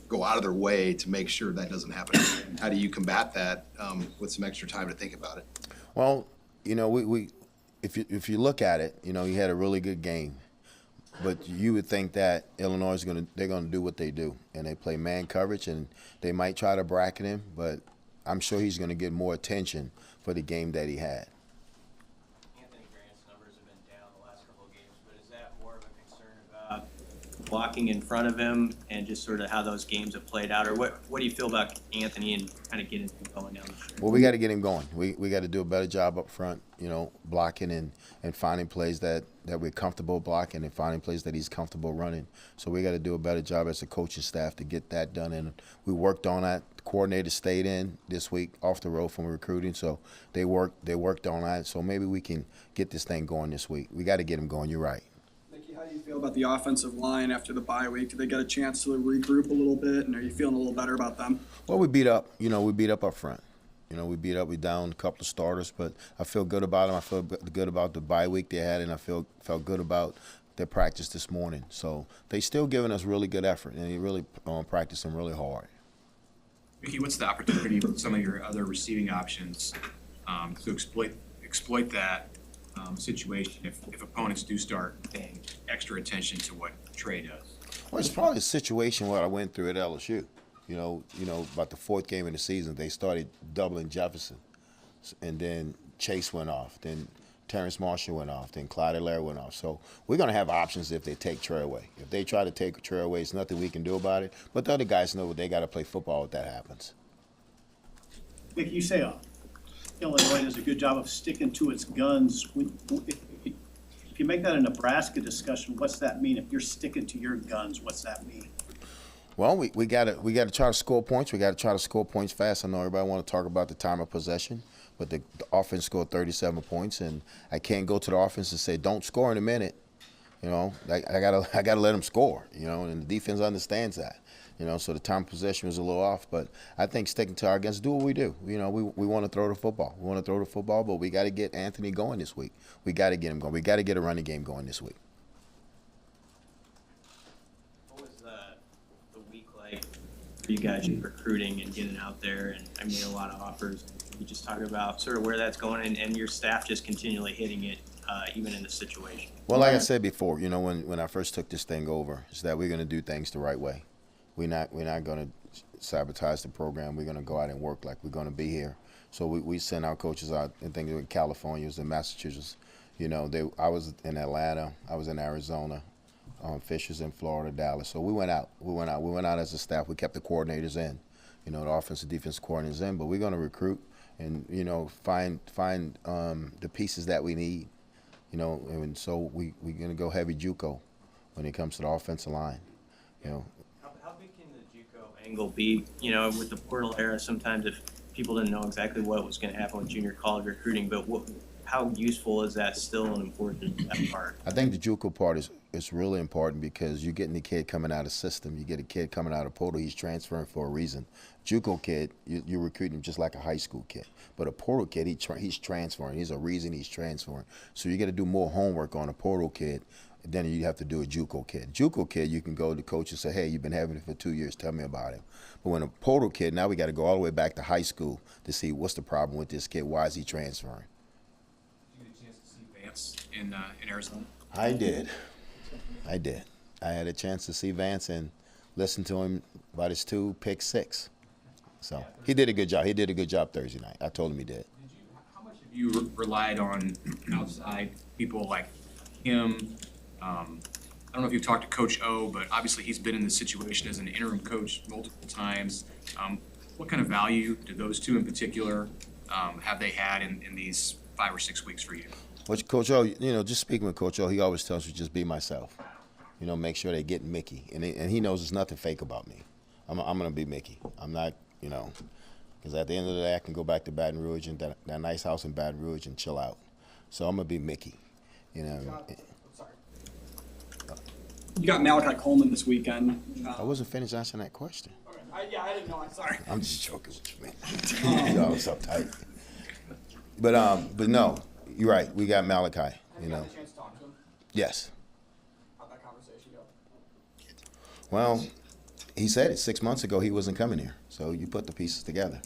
go out of their way to make sure that doesn't happen? How do you combat that with some extra time to think about it? Well, if you look at it, you had a really good game, but you would think that Illinois they're gonna do what they do, and they play man coverage, and they might try to bracket him, but I'm sure he's gonna get more attention for the game that he had. Blocking in front of him and just sort of how those games have played out, or what do you feel about Anthony and kind of getting him going down the stretch? Well, we got to get him going. We got to do a better job up front, blocking and finding plays that we're comfortable blocking and finding plays that he's comfortable running. So we got to do a better job as a coaching staff to get that done. And we worked on that. The coordinator stayed in this week off the road from recruiting, so they worked on that. So maybe we can get this thing going this week. We got to get him going. You're right. How do you feel about the offensive line after the bye week? Did they get a chance to regroup a little bit, and are you feeling a little better about them? Well, we beat up. We beat up front. We down a couple of starters, but I feel good about them. I feel good about the bye week they had, and I felt good about their practice this morning. So they still giving us really good effort, and they really practicing really hard. Mickey, what's the opportunity with some of your other receiving options to exploit that situation if opponents do start paying extra attention to what Trey does? Well, it's probably a situation what I went through at LSU. About the 4th game of the season, they started doubling Jefferson, and then Chase went off, then Terrence Marshall went off, then Clyde Allaire went off. So we're going to have options if they take Trey away. If they try to take Trey away, there's nothing we can do about it. But the other guys know they got to play football if that happens. Mickey, you say Illinois does a good job of sticking to its guns. If you make that a Nebraska discussion, what's that mean? If you're sticking to your guns, what's that mean? Well, we gotta try to score points. We gotta try to score points fast. I know everybody want to talk about the time of possession, but the offense scored 37 points, and I can't go to the offense and say don't score in a minute. You know, I gotta let them score. You know, and the defense understands that. You know, so the time of possession was a little off, but I think sticking to our guns, do what we do. You know, we want to throw the football. We want to throw the football, but we got to get Anthony going this week. We got to get him going. We got to get a running game going this week. What was the week like for you guys in recruiting and getting out there? And I made a lot of offers. You just talk about sort of where that's going and your staff just continually hitting it, even in the situation. Well, like I said before, you know, when I first took this thing over, is that we're going to do things the right way. We're not going to sabotage the program. We're going to go out and work like we're going to be here. So we send our coaches out and things in California, in Massachusetts. You know, I was in Atlanta, I was in Arizona, Fisher's in Florida, Dallas. So we went out. We went out as a staff. We kept the coordinators in, you know, the offensive defensive coordinators in. But we're going to recruit and, you know, find the pieces that we need, you know. And so we're going to go heavy JUCO when it comes to the offensive line, you know. How big can the JUCO angle be? You know, with the portal era, sometimes if people didn't know exactly what was going to happen with junior college recruiting, but how useful is that still and important, that part? I think the JUCO part is really important because you're getting the kid coming out of system. You get a kid coming out of portal, he's transferring for a reason. JUCO kid, you're recruiting him just like a high school kid. But a portal kid, he's transferring. There's a reason he's transferring. So you got to do more homework on a portal kid than you have to do a JUCO kid. JUCO kid, you can go to the coach and say, hey, you've been having it for 2 years, tell me about it. But when a portal kid, now we got to go all the way back to high school to see what's the problem with this kid, why is he transferring? Did you get a chance to see Vance in Arizona? I did. I had a chance to see Vance and listen to him about his 2 pick 6. So he did a good job. He did a good job Thursday night. I told him he did. How much have you relied on outside people like him? I don't know if you've talked to Coach O, but obviously he's been in this situation as an interim coach multiple times. What kind of value do those two in particular have they had in these 5 or 6 weeks for you? Well, Coach O, you know, just speaking with Coach O, he always tells me just be myself. You know, make sure they get Mickey. And he knows there's nothing fake about me. I'm going to be Mickey. I'm not, you know, because at the end of the day, I can go back to Baton Rouge and that nice house in Baton Rouge and chill out. So I'm going to be Mickey, you know. You got Malachi Coleman this weekend. I wasn't finished answering that question. Okay. I didn't know. I'm sorry. I'm just joking with you, man. Y'all was uptight. But no, you're right. We got Malachi, you know. Have you had a chance to talk to him? Yes. How'd that conversation go? Well, he said it 6 months ago he wasn't coming here. So you put the pieces together.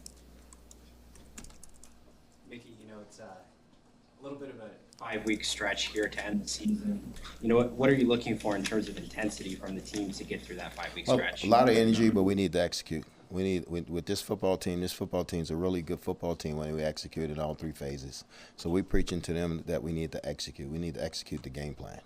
Mickey, you know, it's a little bit of a 5-week stretch here to end the season. You know, what are you looking for in terms of intensity from the team to get through that 5-week stretch? A lot of energy, but we need to execute. We need with this football team's a really good football team when we execute in all 3 phases. So we're preaching to them that we need to execute. We need to execute the game plan.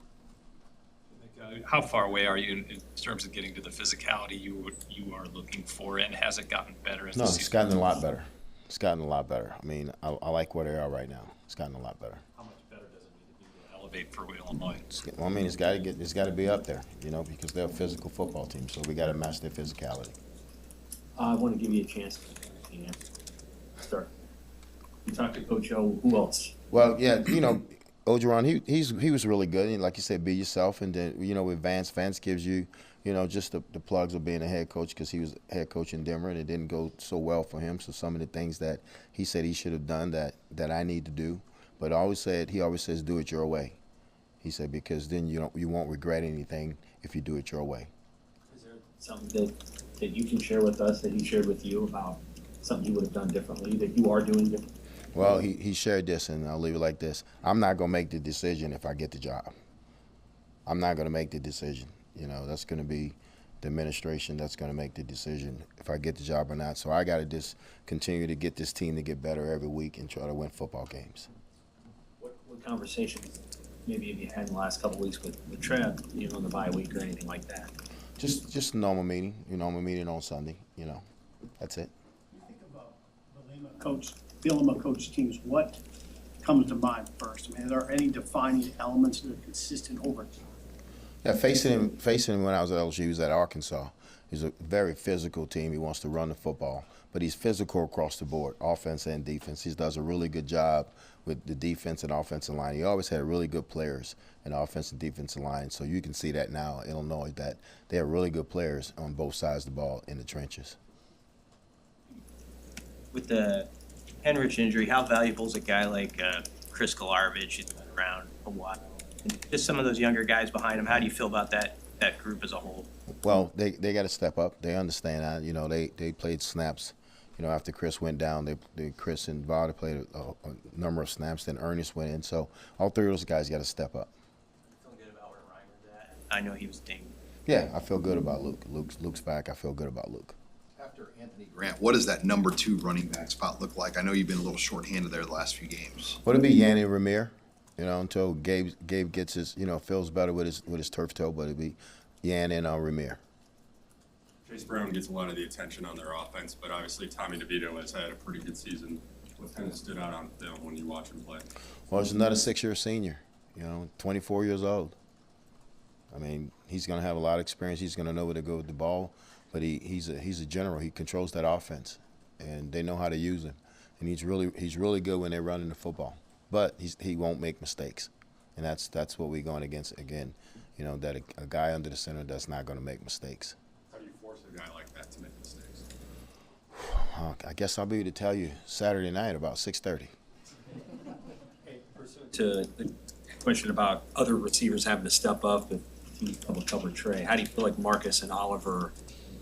How far away are you in terms of getting to the physicality you are looking for, and has it gotten better as the season? No, it's gotten a lot better. It's gotten a lot better. I mean, I like where they are right now. It's gotten a lot better. How much better does it need to be to elevate for Illinois? Well, I mean, it's got to be up there, you know, because they're a physical football team. So we got to match their physicality. I want to give you a chance to start. You talked to Coach O. Who else? Well, yeah, you know, Ogeron, he was really good. And like you said, be yourself. And then, you know, with Vance gives you, you know, just the plugs of being a head coach because he was head coach in Denver and it didn't go so well for him. So some of the things that he said he should have done that I need to do. But he always says do it your way. He said because then you won't regret anything if you do it your way. Is there something that you can share with us that he shared with you about something you would have done differently that you are doing differently? Well, he shared this, and I'll leave it like this. I'm not going to make the decision if I get the job. I'm not going to make the decision. You know, that's going to be the administration that's going to make the decision if I get the job or not. So I got to just continue to get this team to get better every week and try to win football games. What conversations maybe have you had in the last couple of weeks with Trev, you know, in the bye week or anything like that? Just a normal meeting, normal meeting on Sunday, you know. That's it. Coach, the Illinois coach teams, what comes to mind first? I mean, are there any defining elements that are consistent over time? Yeah, facing him when I was at LSU, he was at Arkansas. He's a very physical team. He wants to run the football, but he's physical across the board, offense and defense. He does a really good job with the defense and offensive line. He always had really good players in the offensive and defensive line, so you can see that now in Illinois that they have really good players on both sides of the ball in the trenches. With the Henrich injury, how valuable is a guy like Chris Galarovich who's been around a while? And just some of those younger guys behind him, how do you feel about that group as a whole? Well, they got to step up. They understand that. You know, they played snaps. You know, after Chris went down, Chris and Vada played a number of snaps. Then Ernest went in. So all three of those guys got to step up. Feeling good about where Reimer's at? I know he was dinged. Yeah, I feel good about Luke. Luke's back. I feel good about Luke. After Anthony Grant, what does that number 2 running back spot look like? I know you've been a little shorthanded there the last few games. Would it be Yanni Ramir? You know, until Gabe gets his, feels better with his turf toe, but it'd be Yanni and Ramir. Chase Brown gets a lot of the attention on their offense, but obviously Tommy DeVito has had a pretty good season. What kind of stood out on film when you watch him play? Well, he's another 6-year senior, 24 years old. I mean, he's going to have a lot of experience. He's going to know where to go with the ball, but he's a general. He controls that offense, and they know how to use him. And he's really good when they're running the football, but he won't make mistakes, and that's what we're going against again. That a guy under the center that's not going to make mistakes. How do you force a guy like that to make mistakes? I guess I'll be able to tell you Saturday night about 6:30. To the question about other receivers having to step up if teams double cover Trey, how do you feel like Marcus and Oliver,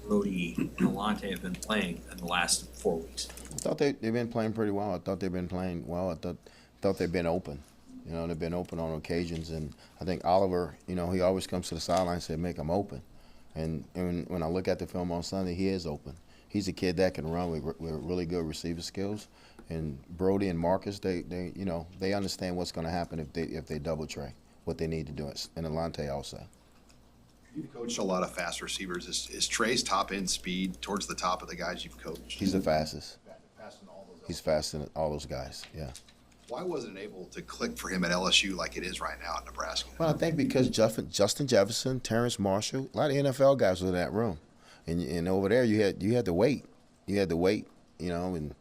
Brody, and Alante have been playing in the last 4 weeks? I thought they've been playing pretty well. I thought they've been playing well. I thought they've been open. They've been open on occasions, and I think Oliver, he always comes to the sideline and says, make him open. And when I look at the film on Sunday, he is open. He's a kid that can run with really good receiver skills. And Brody and Marcus, they understand what's going to happen if they double Trey, what they need to do. And Alante also. You've coached a lot of fast receivers. Is Trey's top end speed towards the top of the guys you've coached? He's the fastest. He's faster than all those guys, yeah. Why wasn't it able to click for him at LSU like it is right now at Nebraska? Well, I think because Justin Jefferson, Terrence Marshall, a lot of NFL guys were in that room. And over there you had to wait. You had to wait, and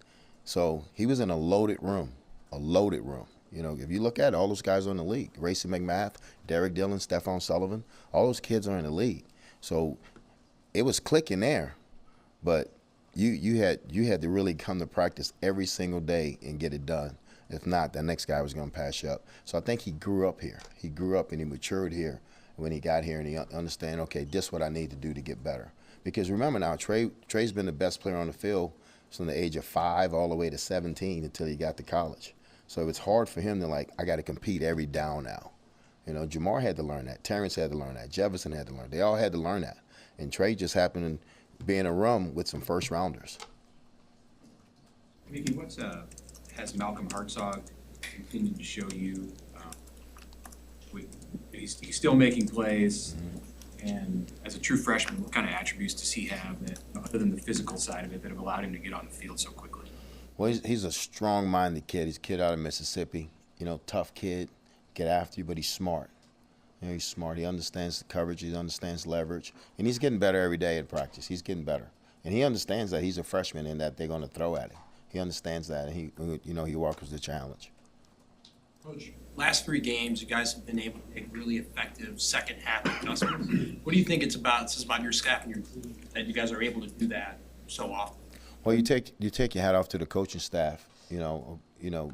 so he was in a loaded room. If you look at it, all those guys are in the league. Racy McMath, Derek Dillon, Stephon Sullivan, all those kids are in the league. So it was clicking there, but you had to really come to practice every single day and get it done. If not, the next guy was going to pass you up. So I think he grew up here. He grew up and he matured here when he got here, and he understand, okay, this is what I need to do to get better. Because remember now, Trey's been the best player on the field from the age of 5 all the way to 17 until he got to college. So it's hard for him to I got to compete every down now. Jamar had to learn that. Terrence had to learn that. Jefferson had to learn. They all had to learn that. And Trey just happened to be in a room with some first rounders. Mickey, has Malcolm Hartzog continued to show you? He's still making plays, and as a true freshman, what kind of attributes does he have that, other than the physical side of it, that have allowed him to get on the field so quickly? Well, he's a strong-minded kid. He's a kid out of Mississippi. Tough kid, get after you, but he's smart. He's smart. He understands the coverage. He understands leverage, and he's getting better every day in practice. He's getting better, and he understands that he's a freshman and that they're going to throw at him. He understands that, and he welcomes the challenge. Coach, last 3 games, you guys have been able to make really effective second half adjustments. What do you think it's about your staff and your team that you guys are able to do that so often? Well, you take your hat off to the coaching staff.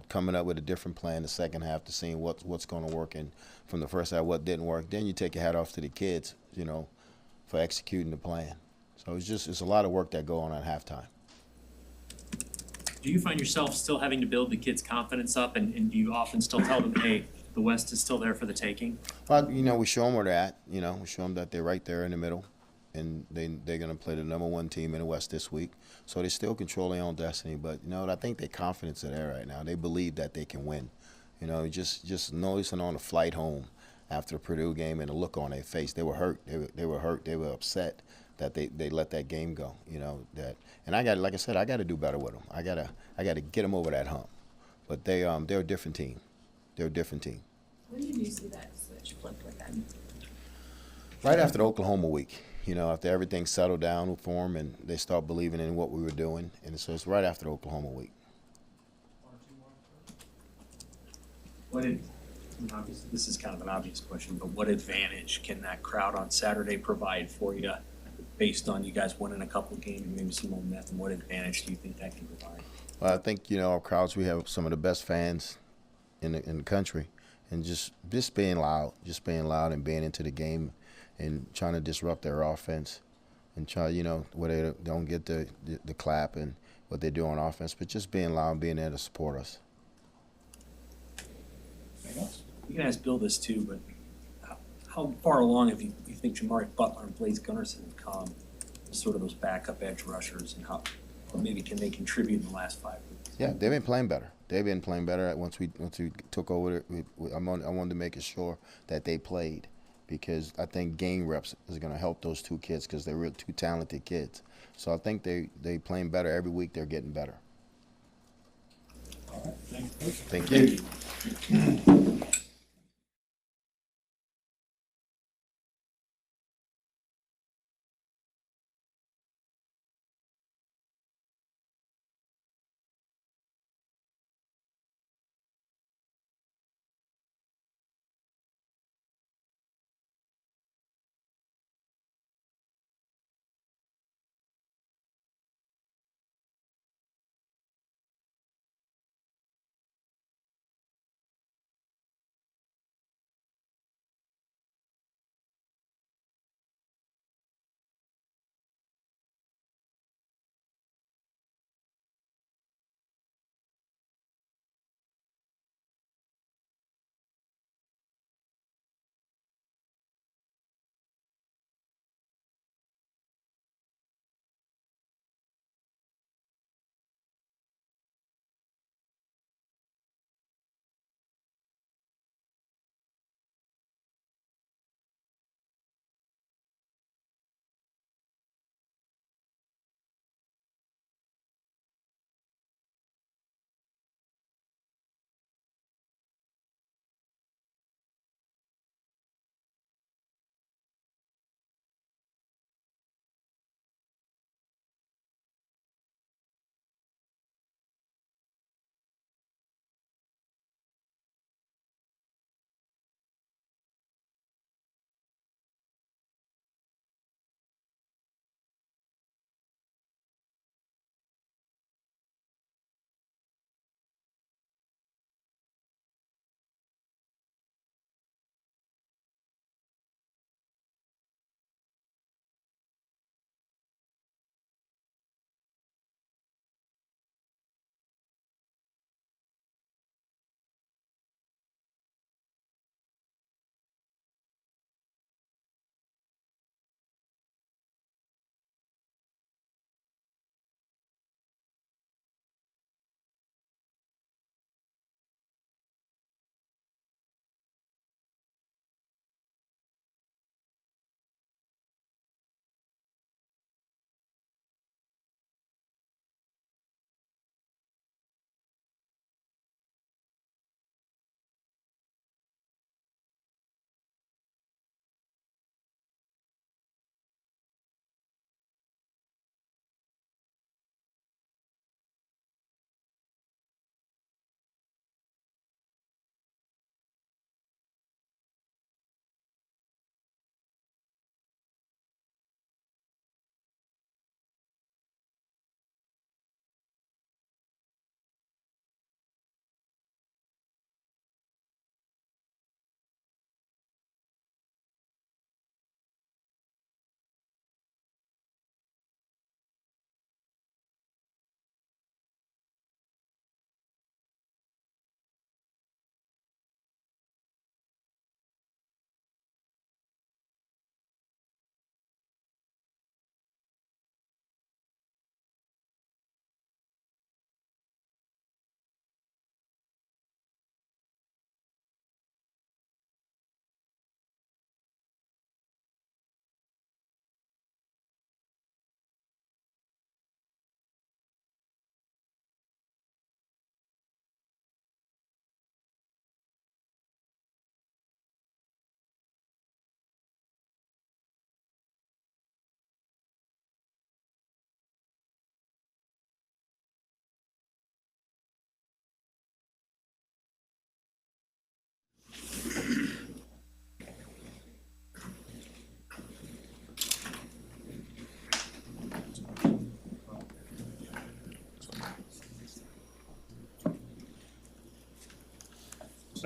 Coming up with a different plan the second half to seeing what's going to work, and from the first half what didn't work. Then you take your hat off to the kids, for executing the plan. So it's a lot of work that go on at halftime. Do you find yourself still having to build the kids' confidence up, and do you often still tell them, hey, the West is still there for the taking? Well, we show them where they're at. We show them that they're right there in the middle, and they're going to play the #1 team in the West this week. So they still control their own destiny. But, I think their confidence is there right now. They believe that they can win. Just noticing on the flight home after the Purdue game and the look on their face, they were hurt. They were hurt. They were upset that they let that game go. And I got to do better with them. I got to get them over that hump. But they're a different team. They're a different team. When did you see that switch flip with them? Right after the Oklahoma week, after everything settled down for them and they start believing in what we were doing, and so it's right after the Oklahoma week. Obviously, this is kind of an obvious question, but what advantage can that crowd on Saturday provide for you based on you guys winning a couple of games and maybe some momentum? What advantage do you think that can provide? Well, I think, our crowds, we have some of the best fans in the country, and just being loud and being into the game and trying to disrupt their offense and try, where they don't get the clap and what they do on offense, but just being loud and being there to support us. You can ask Bill this too, but how far along have you think Jamari Butler and Blaze Gunnerson have come, sort of those backup edge rushers, and how maybe can they contribute in the last 5 weeks? Yeah, they've been playing better. They've been playing better. Once we took over, I wanted to make sure that they played, because I think game reps is going to help those two kids because they're two talented kids. So I think they playing better every week. They're getting better. All right, thank you. Thank you.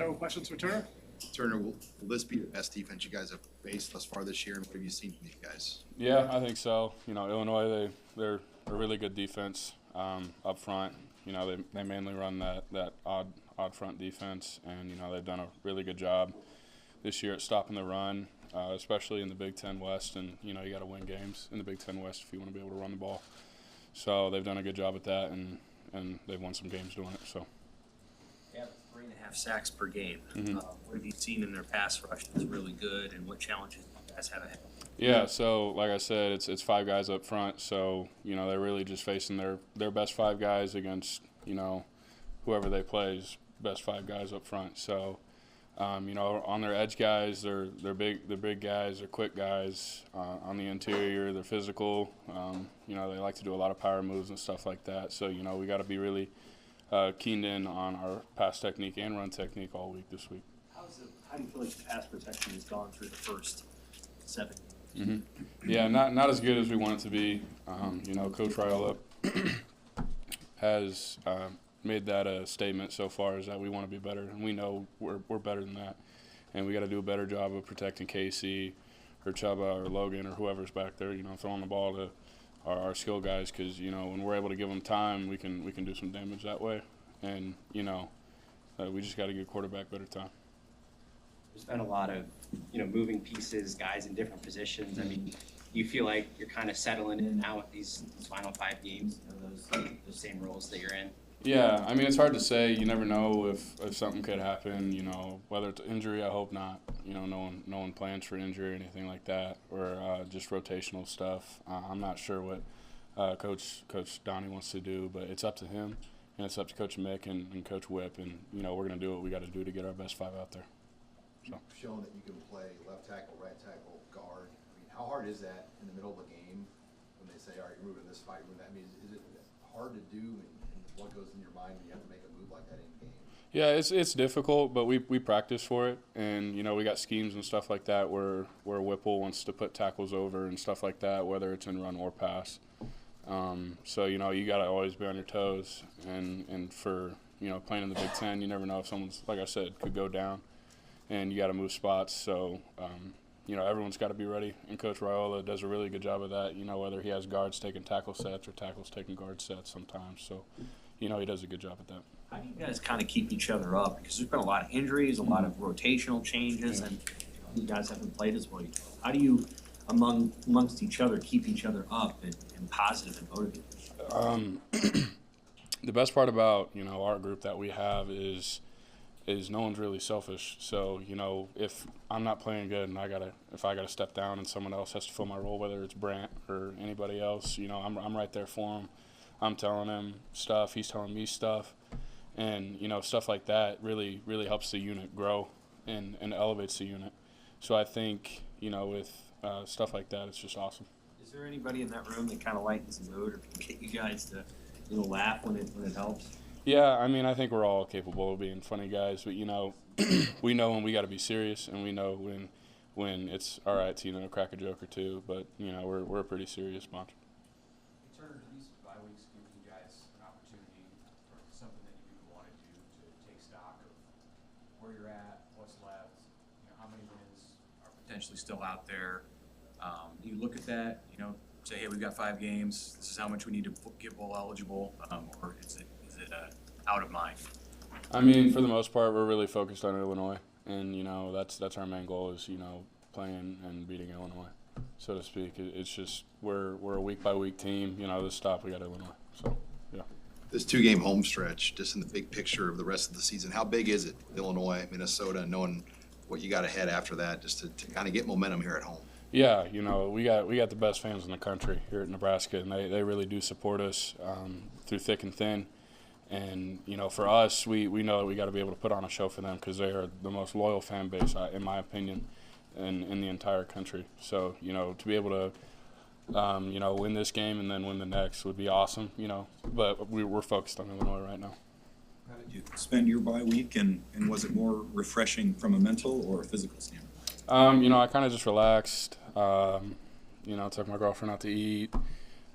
Several questions for Turner. Turner, will this be the best defense you guys have faced thus far this year, and what have you seen from you guys? Yeah, I think so. You know, Illinois, they're a really good defense up front. You know, they mainly run that odd front defense, and you know they've done a really good job this year at stopping the run, especially in the Big Ten West. And you know you got to win games in the Big Ten West if you want to be able to run the ball. So they've done a good job at that, and they've won some games doing it. So. They have 3.5 sacks per game. Mhm. What have you seen in their pass rush that's really good, and what challenges do you guys have ahead? Yeah, so like I said, it's 5 guys up front, so you know they're really just facing their best 5 guys against you know whoever they play's best 5 guys up front. So you know on their edge guys, they're big guys, they're quick guys. On the interior, they're physical. You know they like to do a lot of power moves and stuff like that. So you know we got to be really keened in on our pass technique and run technique all week this week. How do you feel like the pass protection has gone through the first 7 games? Mm-hmm. Yeah, not as good as we want it to be. You know, Coach Raiola has made that a statement so far, is that we want to be better, and we know we're better than that, and we got to do a better job of protecting Casey or Chuba or Logan or whoever's back there. You know, throwing the ball to our skill guys, because you know when we're able to give them time, we can do some damage that way, and you know we just got to give quarterback better time. There's been a lot of, you know, moving pieces, guys in different positions. I mean, you feel like you're kind of settling in now with these final 5 games, you know, those same roles that you're in? Yeah, I mean, it's hard to say. You never know if something could happen, you know, whether it's injury, I hope not. You know, no one plans for injury or anything like that, or just rotational stuff. I'm not sure what Coach Donnie wants to do, but it's up to him, and it's up to Coach Mick and Coach Whip, and, you know, we're going to do what we got to do to get our best 5 out there. So. You've shown that you can play left tackle, right tackle, guard. I mean, how hard is that in the middle of a game when they say, all right, you're moving this fight, moving that? I mean, is it hard to do, and what goes in your mind when you have to make a move like that in game? Yeah, it's difficult, but we practice for it, and you know we got schemes and stuff like that where Whipple wants to put tackles over and stuff like that, whether it's in run or pass. So you know you got to always be on your toes, and for you know playing in the Big Ten, you never know if someone's, like I said, could go down, and you got to move spots. So you know everyone's got to be ready, and Coach Raiola does a really good job of that. You know whether he has guards taking tackle sets or tackles taking guard sets sometimes. So you know he does a good job at that. How do you guys kind of keep each other up? Because there's been a lot of injuries, a lot of rotational changes, and you guys haven't played as well. How do you, amongst each other, keep each other up and positive and motivated? The best part about you know our group that we have is no one's really selfish. So you know if I'm not playing good and if I gotta step down and someone else has to fill my role, whether it's Brant or anybody else, you know I'm right there for him. I'm telling him stuff, he's telling me stuff. And, you know, stuff like that really helps the unit grow and elevates the unit. So I think, you know, with stuff like that, it's just awesome. Is there anybody in that room that kind of lightens the mood or can get you guys to, you know, laugh when it helps? Yeah, I mean, I think we're all capable of being funny guys. But, you know, we know when we got to be serious, and we know when it's all right to, you know, crack a joke or two. But, you know, we're a pretty serious bunch. Turner, do these bye weeks give you guys an opportunity or something that you want to do to take stock of where you're at, what's left, you know, how many wins are potentially still out there? You look at that, you know, say, hey, we've got 5 games. This is how much we need to get bowl eligible, or is it out of mind? I mean, for the most part, we're really focused on Illinois, and you know that's our main goal is you know playing and beating Illinois, so to speak. It's just we're a week by week team. You know, this stop we got Illinois, so yeah. This 2-game home stretch, just in the big picture of the rest of the season, how big is it? Illinois, Minnesota, knowing what you got ahead after that, just to kind of get momentum here at home. Yeah, you know, we got the best fans in the country here at Nebraska, and they really do support us through thick and thin. And, you know, for us, we know that we got to be able to put on a show for them because they are the most loyal fan base, in my opinion, in the entire country. So, you know, to be able to, you know, win this game and then win the next would be awesome, you know. But we're focused on Illinois right now. How did you spend your bye week, and was it more refreshing from a mental or a physical standpoint? You know, I kind of just relaxed. You know, took my girlfriend out to eat,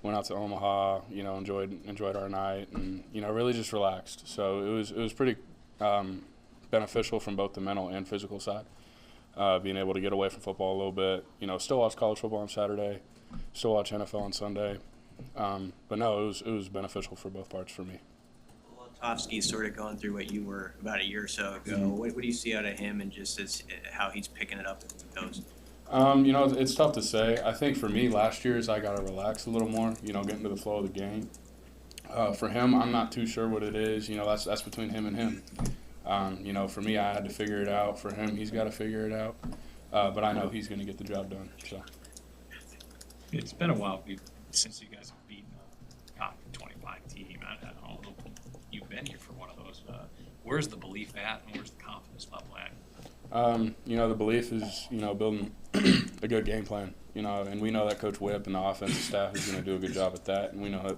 went out to Omaha. You know, enjoyed our night, and you know, really just relaxed. So it was pretty beneficial from both the mental and physical side. Being able to get away from football a little bit, still watch college football on Saturday, still watch NFL on Sunday. But no, it was beneficial for both parts for me. Tofsky's sort of going through what you were about a year or so ago. Mhm. What do you see out of him and just how he's picking it up as he goes? It's tough to say. I think for me last year is I got to relax a little more, get into the flow of the game. For him, I'm not too sure what it is. That's between him and him. For me, I had to figure it out. For him, he's got to figure it out. But I know he's going to get the job done. So It's been a while since you guys have beaten a top 25 team. I don't know if you've been here for one of those. Where's the belief at, and where's the confidence level at? The belief is, building a good game plan, and we know that Coach Whipp and the offensive staff is going to do a good job at that, and we know that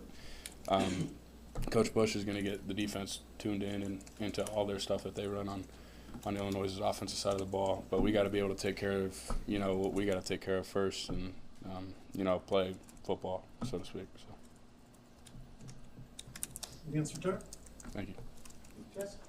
Coach Bush is going to get the defense tuned in and into all their stuff that they run on Illinois' offensive side of the ball. But we got to be able to take care of, what we got to take care of first, and play football, so to speak. So. Anything else for Tara? Thank you. Jessica?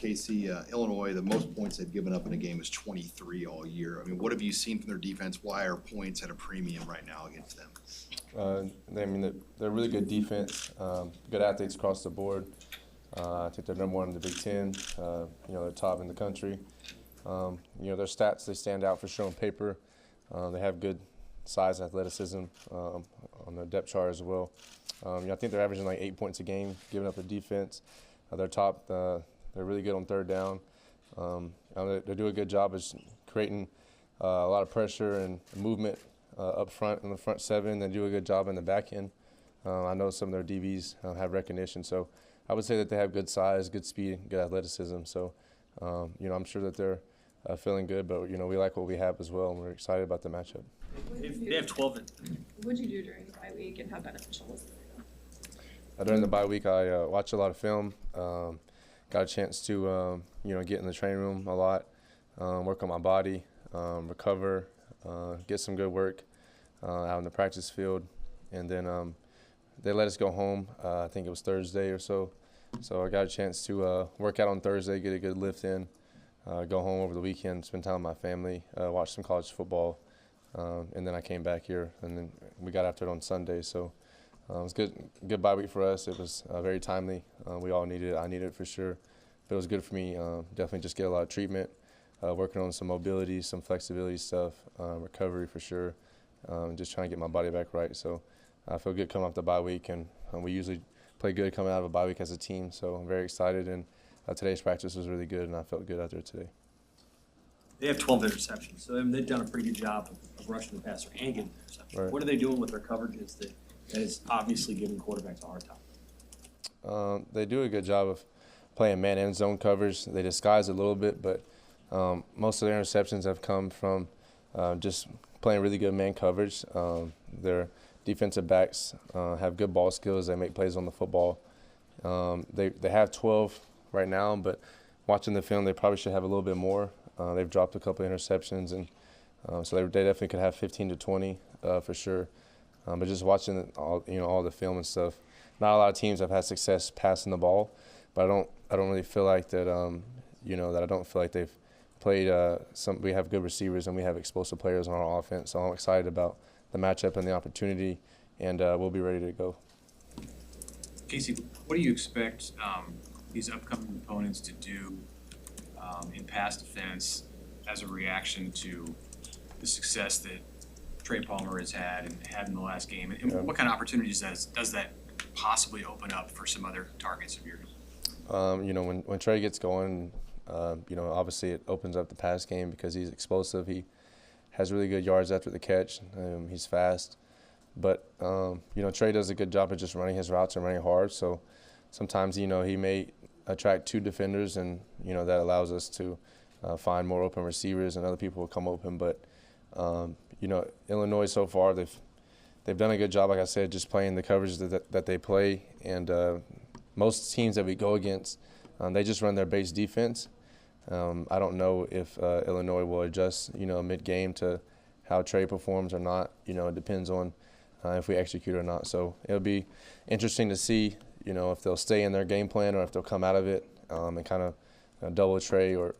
Casey, Illinois, the most points they've given up in a game is 23 all year. I mean, what have you seen from their defense? Why are points at a premium right now against them? They're really good defense, good athletes across the board. I think they're number one in the Big Ten. They're top in the country. Their stats, they stand out for sure on paper. They have good size and athleticism on their depth chart as well. I think they're averaging like 8 points a game, giving up the defense. They're top. They're really good on third down. They do a good job of creating a lot of pressure and movement up front in the front seven. They do a good job in the back end. I know some of their DBs have recognition, so I would say that they have good size, good speed, good athleticism. So, I'm sure that they're feeling good, but we like what we have as well, and we're excited about the matchup. They have 12. What did you do during the bye week, and how beneficial was it? During the bye week, I watched a lot of film. Got a chance to, get in the training room a lot, work on my body, recover, get some good work out in the practice field. And then they let us go home, I think it was Thursday or so. So I got a chance to work out on Thursday, get a good lift in, go home over the weekend, spend time with my family, watch some college football. And then I came back here, and then we got after it on Sunday. So it was good bye week for us. It was very timely. We all needed it. I needed it for sure. But it was good for me. Definitely just get a lot of treatment, working on some mobility, some flexibility stuff, recovery for sure, just trying to get my body back right. So I feel good coming off the bye week, and we usually play good coming out of a bye week as a team. So I'm very excited, and today's practice was really good, and I felt good out there today. They have 12 interceptions, so they've done a pretty good job of rushing the passer and getting interceptions. Right. What are they doing with their coverages that is obviously giving quarterbacks a hard time? They do a good job of playing man and zone coverage. They disguise a little bit, but most of their interceptions have come from just playing really good man coverage. Their defensive backs have good ball skills. They make plays on the football. They have 12 right now, but watching the film, they probably should have a little bit more. They've dropped a couple of interceptions, and so they definitely could have 15 to 20 for sure. But just watching all the film and stuff, not a lot of teams have had success passing the ball, but I don't really feel like that. I don't feel like they've played we have good receivers and we have explosive players on our offense. So I'm excited about the matchup and the opportunity, and we'll be ready to go. Casey, what do you expect these upcoming opponents to do in pass defense as a reaction to the success that Trey Palmer has had in the last game? And what kind of opportunities does that possibly open up for some other targets of yours? When Trey gets going, obviously it opens up the pass game because he's explosive. He has really good yards after the catch. He's fast. But, Trey does a good job of just running his routes and running hard. So sometimes, he may attract two defenders, and, that allows us to find more open receivers and other people will come open. But, Illinois so far, they've done a good job, like I said, just playing the coverage that they play. And most teams that we go against, they just run their base defense. I don't know if Illinois will adjust, mid-game to how Trey performs or not. It depends on if we execute or not. So it'll be interesting to see, if they'll stay in their game plan or if they'll come out of it and kind of double Trey or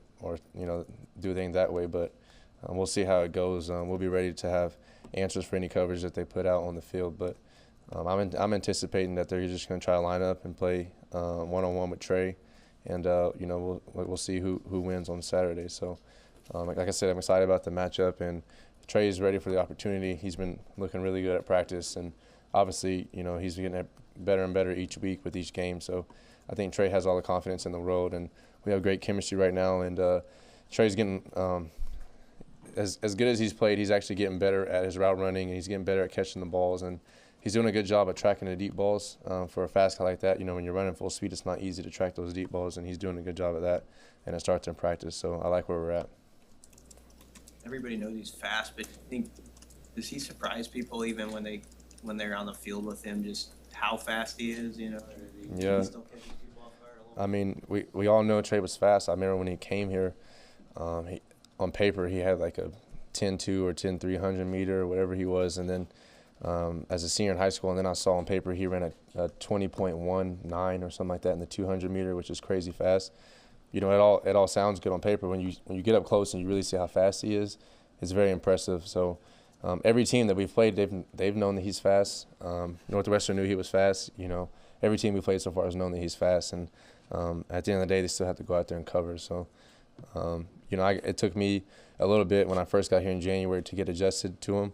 do things that way. But we'll see how it goes. We'll be ready to have answers for any coverage that they put out on the field. But I'm anticipating that they're just going to try to line up and play one-on-one with Trey, and we'll see who wins on Saturday. So, like I said, I'm excited about the matchup, and Trey is ready for the opportunity. He's been looking really good at practice, and obviously, he's getting better and better each week with each game. So, I think Trey has all the confidence in the world, and we have great chemistry right now. And Trey's getting as good as he's played. He's actually getting better at his route running, and he's getting better at catching the balls, and he's doing a good job at tracking the deep balls. For a fast guy like that, when you're running full speed, it's not easy to track those deep balls, and he's doing a good job of that, and it starts in practice. So I like where we're at. Everybody knows he's fast, but does he surprise people even when they're on the field with him, just how fast he is, Yeah. He still catches people off guard a little? I mean, we all know Trey was fast. I remember when he came here, on paper he had like a 10.2 or 10.300 meter or whatever he was, and then as a senior in high school, and then I saw on paper he ran a 20.19 or something like that in the 200 meter, which is crazy fast. you know, it all sounds good on paper. When you get up close and you really see how fast he is, it's very impressive. So every team that we've played, they've known that he's fast. Northwestern knew he was fast. You know, every team we played so far has known that he's fast. And at the end of the day, they still have to go out there and cover. So, you know, it took me a little bit when I first got here in January to get adjusted to him.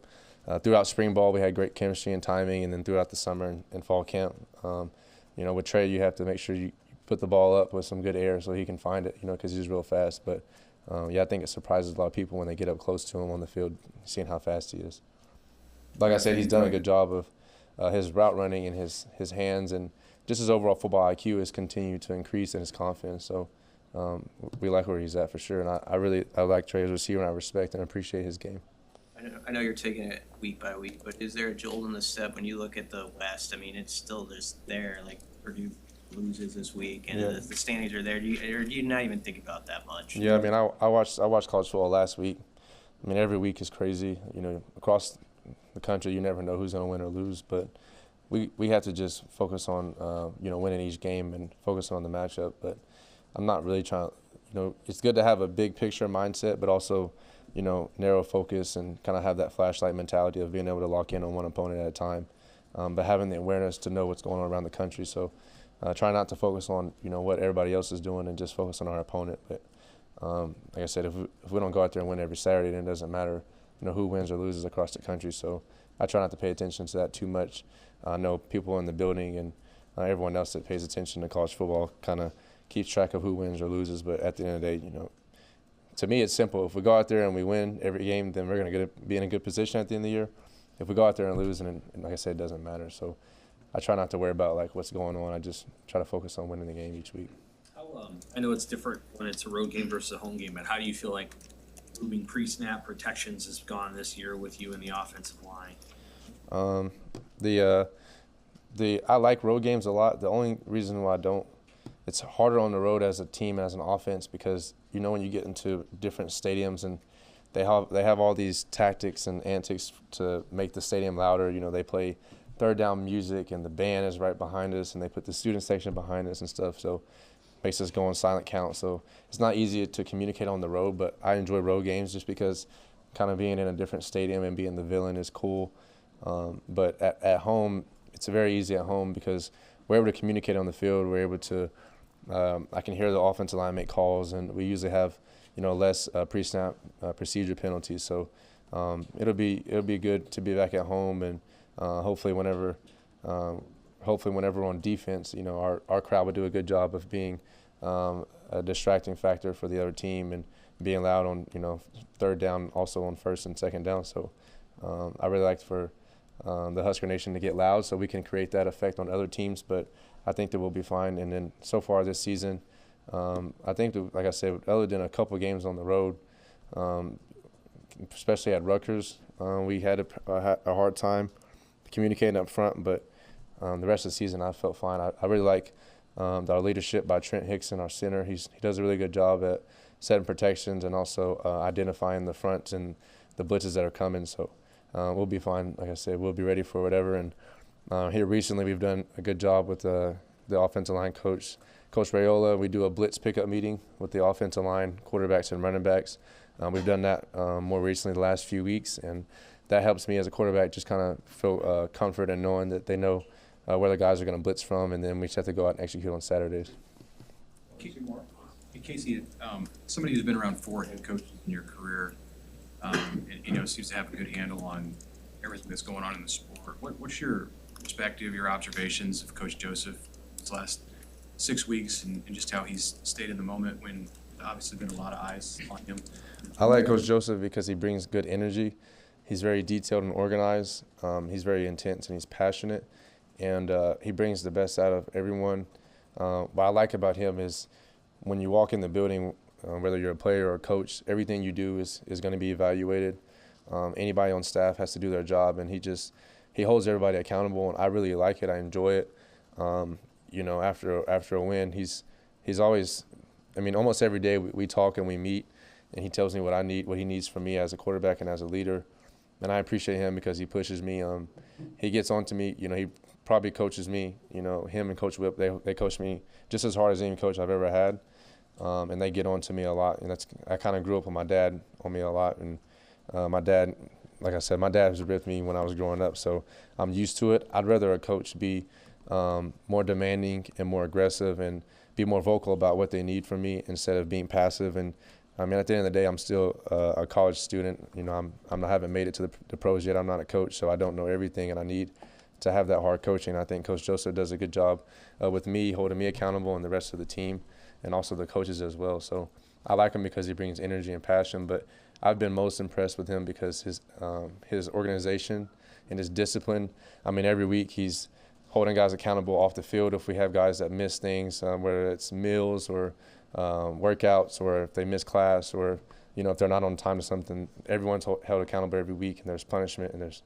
Throughout spring ball, we had great chemistry and timing, and then throughout the summer and fall camp, you know, with Trey, you have to make sure you put the ball up with some good air so he can find it, you know, because he's real fast. But, yeah, I think it surprises a lot of people when they get up close to him on the field, seeing how fast he is. Like I said, he's done a good job of his route running and his hands, and just his overall football IQ has continued to increase in his confidence. So we like where he's at for sure. And I like Trey as a receiver, and I respect and appreciate his game. I know you're taking it week by week, but is there a jolt in the step when you look at the West? I mean, it's still just there. Like Purdue loses this week, and the standings are there. Do you not even think about that much? Yeah, I mean, I watched college football last week. I mean, every week is crazy. You know, across the country, you never know who's going to win or lose. But we have to just focus on you know, winning each game and focus on the matchup. But I'm not really trying. You know, it's good to have a big picture mindset, but also, you know, narrow focus and kind of have that flashlight mentality of being able to lock in on one opponent at a time, but having the awareness to know what's going on around the country. So try not to focus on, you know, what everybody else is doing and just focus on our opponent. But like I said, if we don't go out there and win every Saturday, then it doesn't matter, you know, who wins or loses across the country. So I try not to pay attention to that too much. I know people in the building and everyone else that pays attention to college football kind of keeps track of who wins or loses. But at the end of the day, you know, to me, it's simple. If we go out there and we win every game, then we're going to be in a good position at the end of the year. If we go out there and lose, and like I said, it doesn't matter. So I try not to worry about like what's going on. I just try to focus on winning the game each week. I know it's different when it's a road game versus a home game, but how do you feel like moving pre-snap protections has gone this year with you in the offensive line? I like road games a lot. The only reason why I don't, it's harder on the road as a team, as an offense, because you know when you get into different stadiums and they have all these tactics and antics to make the stadium louder. You know, they play third down music and the band is right behind us and they put the student section behind us and stuff. So it makes us go on silent count. So it's not easy to communicate on the road, but I enjoy road games just because kind of being in a different stadium and being the villain is cool. But at home, it's very easy at home because we're able to communicate on the field. We're able to I can hear the offensive line make calls, and we usually have, you know, less pre-snap procedure penalties. So it'll be good to be back at home, and hopefully whenever we're on defense, you know, our crowd would do a good job of being a distracting factor for the other team and being loud on, you know, third down, also on first and second down. So I really like for the Husker Nation to get loud so we can create that effect on other teams, but I think that we'll be fine. And then so far this season, I think that, like I said, other than a couple games on the road, especially at Rutgers, we had a hard time communicating up front, but the rest of the season I felt fine. I really like our leadership by Trent Hickson, our center. He does a really good job at setting protections and also identifying the fronts and the blitzes that are coming. So we'll be fine. Like I said, we'll be ready for whatever. And here recently we've done a good job with the offensive line coach, Coach Raiola. We do a blitz pickup meeting with the offensive line, quarterbacks and running backs. We've done that more recently the last few weeks, and that helps me as a quarterback just kind of feel comfort in knowing that they know where the guys are going to blitz from, and then we just have to go out and execute on Saturdays. Casey, somebody who's been around 4 head coaches in your career, and, you know, seems to have a good handle on everything that's going on in the sport. What's your perspective, your observations of Coach Joseph these last 6 weeks and just how he's stayed in the moment when obviously been a lot of eyes on him? I like Coach Joseph because he brings good energy. He's very detailed and organized. He's very intense and he's passionate, and he brings the best out of everyone. What I like about him is when you walk in the building, whether you're a player or a coach, everything you do is going to be evaluated. Anybody on staff has to do their job, and he holds everybody accountable, and I really like it. I enjoy it. You know, after a win, he's always, I mean, almost every day we talk and we meet, and he tells me what I need, what he needs from me as a quarterback and as a leader, and I appreciate him because he pushes me. He gets on to me. You know, he probably coaches me. You know, him and Coach Whip, they coach me just as hard as any coach I've ever had. and they get on to me a lot. And I kind of grew up with my dad on me a lot, and my dad, like I said, my dad was with me when I was growing up, so I'm used to it. I'd rather a coach be more demanding and more aggressive and be more vocal about what they need from me instead of being passive. And I mean, at the end of the day, I'm still a college student. You know, I haven't made it to the pros yet. I'm not a coach, so I don't know everything, and I need to have that hard coaching. I think Coach Joseph does a good job with me, holding me accountable, and the rest of the team, and also the coaches as well. So I like him because he brings energy and passion, but I've been most impressed with him because his organization and his discipline. I mean, every week he's holding guys accountable off the field if we have guys that miss things, whether it's meals or workouts, or if they miss class, or if they're not on time to something. Everyone's held accountable every week, and there's punishment and there's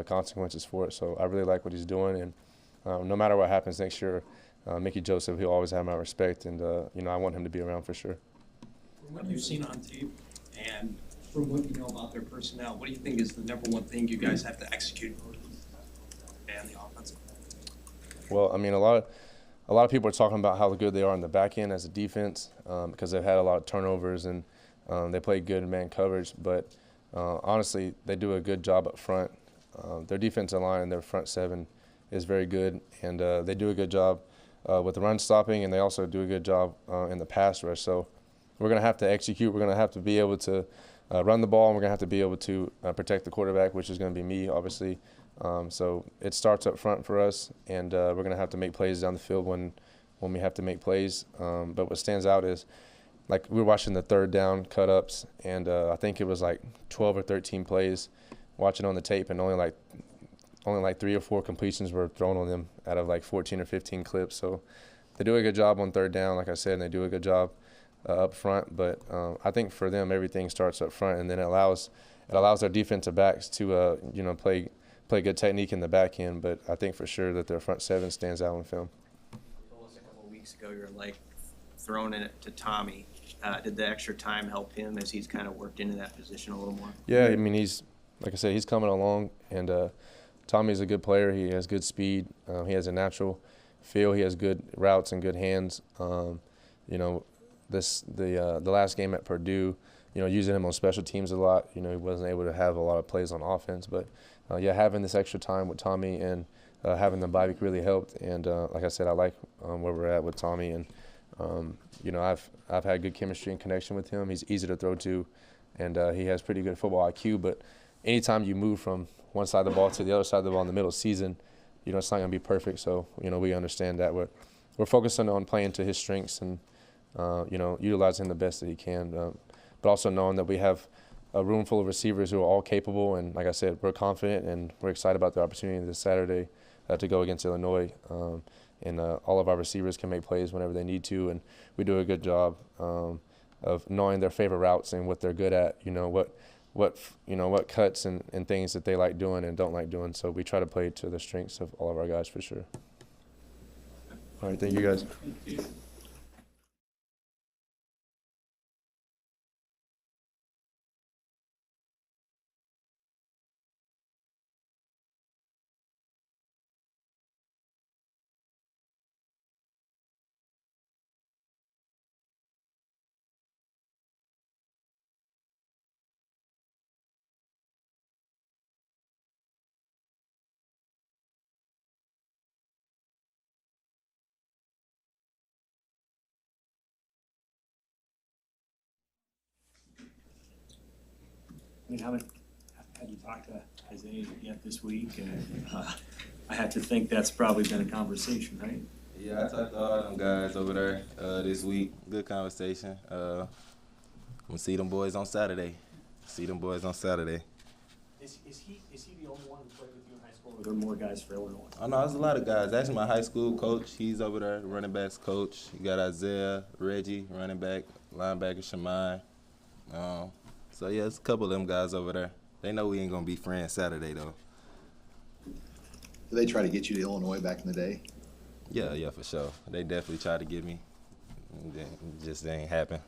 consequences for it. So I really like what he's doing, and no matter what happens next year, Mickey Joseph, he'll always have my respect, and I want him to be around for sure. From what you've seen on tape and from what you know about their personnel, what do you think is the number one thing you guys have to execute and the offensive? Well, I mean, a lot of people are talking about how good they are in the back end as a defense because they've had a lot of turnovers and they play good in man coverage. But honestly, they do a good job up front. Their defensive line and their front seven is very good, and they do a good job with the run stopping, and they also do a good job in the pass rush. So we're going to have to execute. We're going to have to be able to run the ball, and we're going to have to be able to protect the quarterback, which is going to be me, obviously. So it starts up front for us, and we're going to have to make plays down the field when we have to make plays. But what stands out is, like, we were watching the third down cut-ups, and I think it was like 12 or 13 plays, watching on the tape, and only like 3 or 4 completions were thrown on them out of like 14 or 15 clips. So they do a good job on third down, like I said, and they do a good job up front. But I think for them, everything starts up front, and then it allows their defensive backs to play good technique in the back end. But I think for sure that their front seven stands out on film. You told us a couple of weeks ago you're like throwing it to Tommy. Did the extra time help him as he's kind of worked into that position a little more? Yeah, I mean, like I said, he's coming along, and Tommy's a good player. He has good speed. He has a natural feel. He has good routes and good hands. The last game at Purdue, using him on special teams a lot. He wasn't able to have a lot of plays on offense, but having this extra time with Tommy and having the bye week really helped. And like I said, I like where we're at with Tommy, and I've had good chemistry and connection with him. He's easy to throw to, and he has pretty good football IQ. But anytime you move from one side of the ball to the other side of the ball in the middle of the season, it's not going to be perfect. So we understand that we're focusing on playing to his strengths and utilizing the best that he can, but also knowing that we have a room full of receivers who are all capable. And like I said, we're confident and we're excited about the opportunity this Saturday to go against Illinois. And all of our receivers can make plays whenever they need to, and we do a good job of knowing their favorite routes and what they're good at. What cuts and things that they like doing and don't like doing. So we try to play to the strengths of all of our guys for sure. All right, thank you guys. I mean, have you talked to Isaiah yet this week? And I have to think that's probably been a conversation, right? Yeah, I talked to all them guys over there this week. Good conversation. We'll see them boys on Saturday. Is he the only one who played with you in high school, or are there more guys for Illinois? Oh, no, there's a lot of guys. Actually, my high school coach, he's over there, the running backs coach. You got Isaiah, Reggie, running back, linebacker, Shamai. So, yeah, it's a couple of them guys over there. They know we ain't going to be friends Saturday, though. Did they try to get you to Illinois back in the day? Yeah, for sure. They definitely tried to get me. It just ain't happen.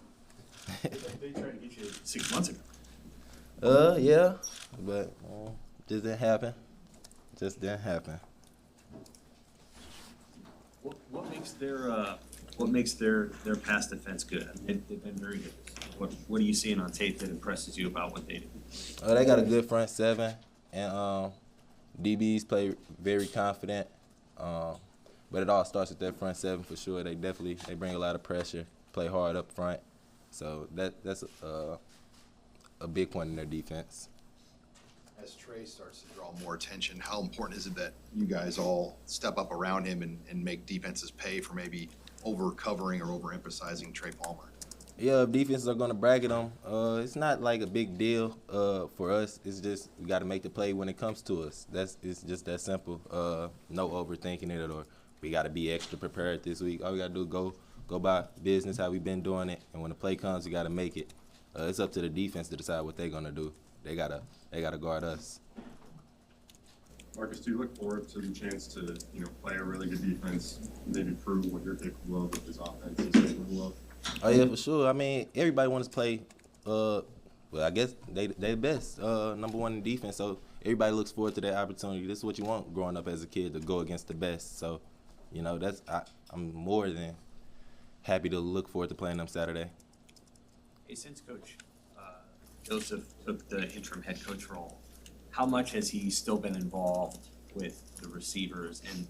They tried to get you 6 months ago. Yeah, but just didn't happen. Just didn't happen. What makes their What makes their pass defense good? They've been very good. What are you seeing on tape that impresses you about what they do? They got a good front seven, and DBs play very confident. But it all starts with that front seven for sure. They bring a lot of pressure, play hard up front. So that's a big point in their defense. As Trey starts to draw more attention, how important is it that you guys all step up around him and make defenses pay for maybe over-covering or overemphasizing Trey Palmer? Yeah, if defenses are going to bracket him, it's not like a big deal for us. It's just we got to make the play when it comes to us. It's just that simple. No overthinking it, or we got to be extra prepared this week. All we got to do is go by business, how we've been doing it, and when the play comes, you got to make it. It's up to the defense to decide what they're going to do. They gotta guard us. Marcus, do you look forward to the chance to, play a really good defense, maybe prove what you're capable of with this offense is capable of? Oh yeah, for sure. I mean, everybody wants to play. Well, I guess they best, number one in defense. So everybody looks forward to that opportunity. This is what you want growing up as a kid, to go against the best. So, I'm more than happy to look forward to playing them Saturday. Hey, since Coach Joseph took the interim head coach role, how much has he still been involved with the receivers, and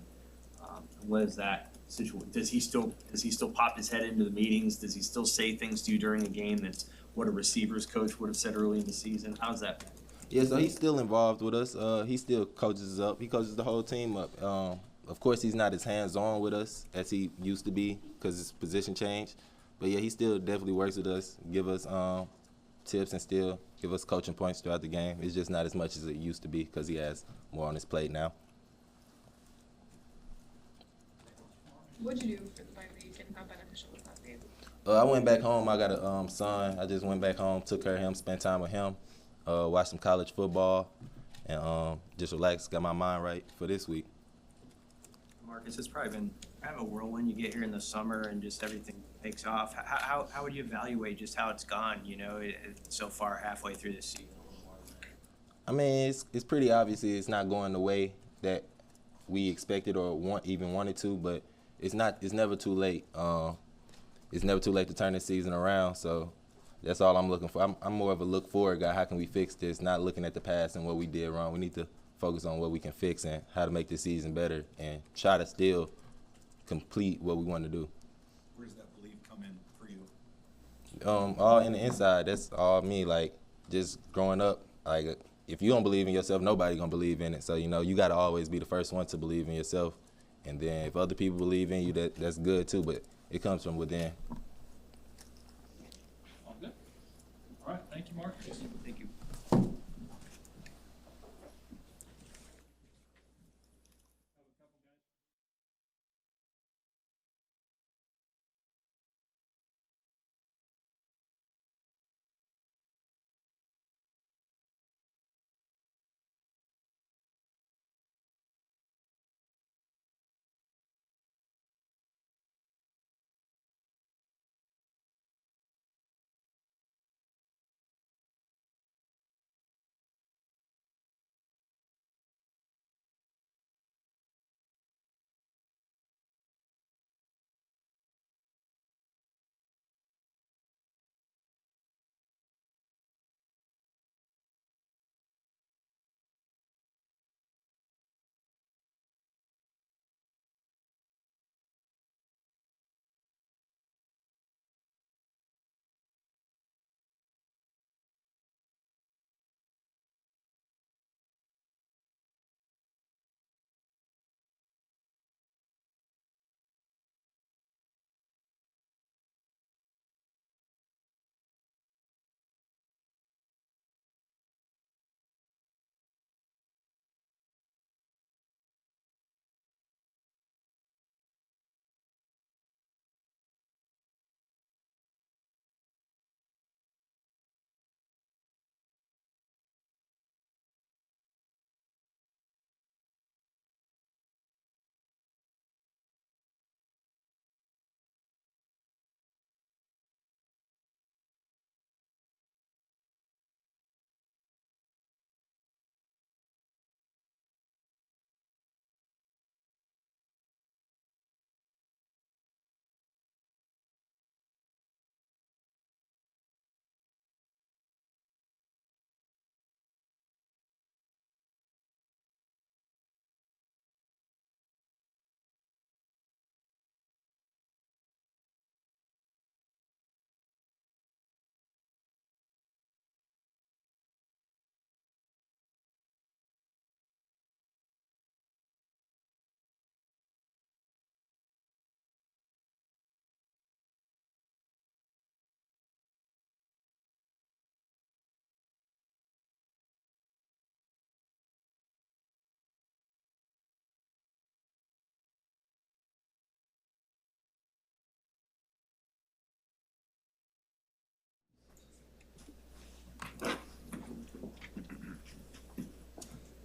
what is that situation? Does he still pop his head into the meetings? Does he still say things to you during a game that's what a receivers coach would have said early in the season? How's that? Yeah, so he's still involved with us. He still coaches us up. He coaches the whole team up. Of course, he's not as hands-on with us as he used to be because his position changed. But yeah, he still definitely works with us, give us tips, and still give us coaching points throughout the game. It's just not as much as it used to be because he has more on his plate now. What'd you do for the bye week, and how beneficial was that for you? I went back home. I got a son. I just went back home, took care of him, spent time with him, watched some college football, and just relaxed, got my mind right for this week. Marcus, it's probably been kind of a whirlwind. You get here in the summer and just everything takes off. How would you evaluate just how it's gone, so far halfway through the season? I mean, it's pretty obviously it's not going the way that we expected or even wanted to, but it's never too late. It's never too late to turn the season around, so that's all I'm looking for. I'm more of a look forward guy. How can we fix this? Not looking at the past and what we did wrong. We need to focus on what we can fix and how to make this season better and try to still complete what we want to do. Where does that belief come in for you? All in the inside. That's all me. Like, just growing up, like, if you don't believe in yourself, nobody gonna believe in it. So, you gotta always be the first one to believe in yourself. And then if other people believe in you, that's good too, but it comes from within. All good. All right, thank you, Marcus. Thank you.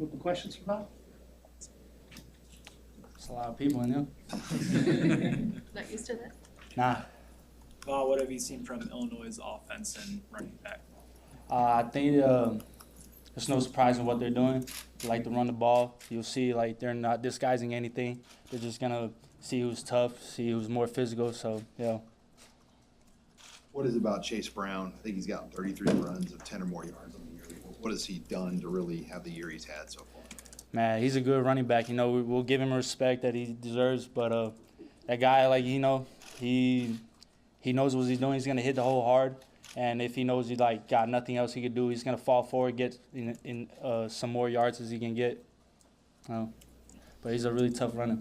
Open questions for Bob? There's a lot of people in there. Not used to this? Nah. What have you seen from Illinois' offense and running back? I think there's no surprise in what they're doing. They like to run the ball. You'll see, like, they're not disguising anything. They're just going to see who's tough, see who's more physical. So, yeah. What is it about Chase Brown? I think he's got 33 runs of 10 or more yards on the year. What has he done to really have the year he's had so far? Man, he's a good running back. You know, we'll give him respect that he deserves. But that guy, like, you know, he knows what he's doing. He's going to hit the hole hard. And if he knows he, like, got nothing else he could do, he's going to fall forward, get in some more yards as he can get. But he's a really tough runner.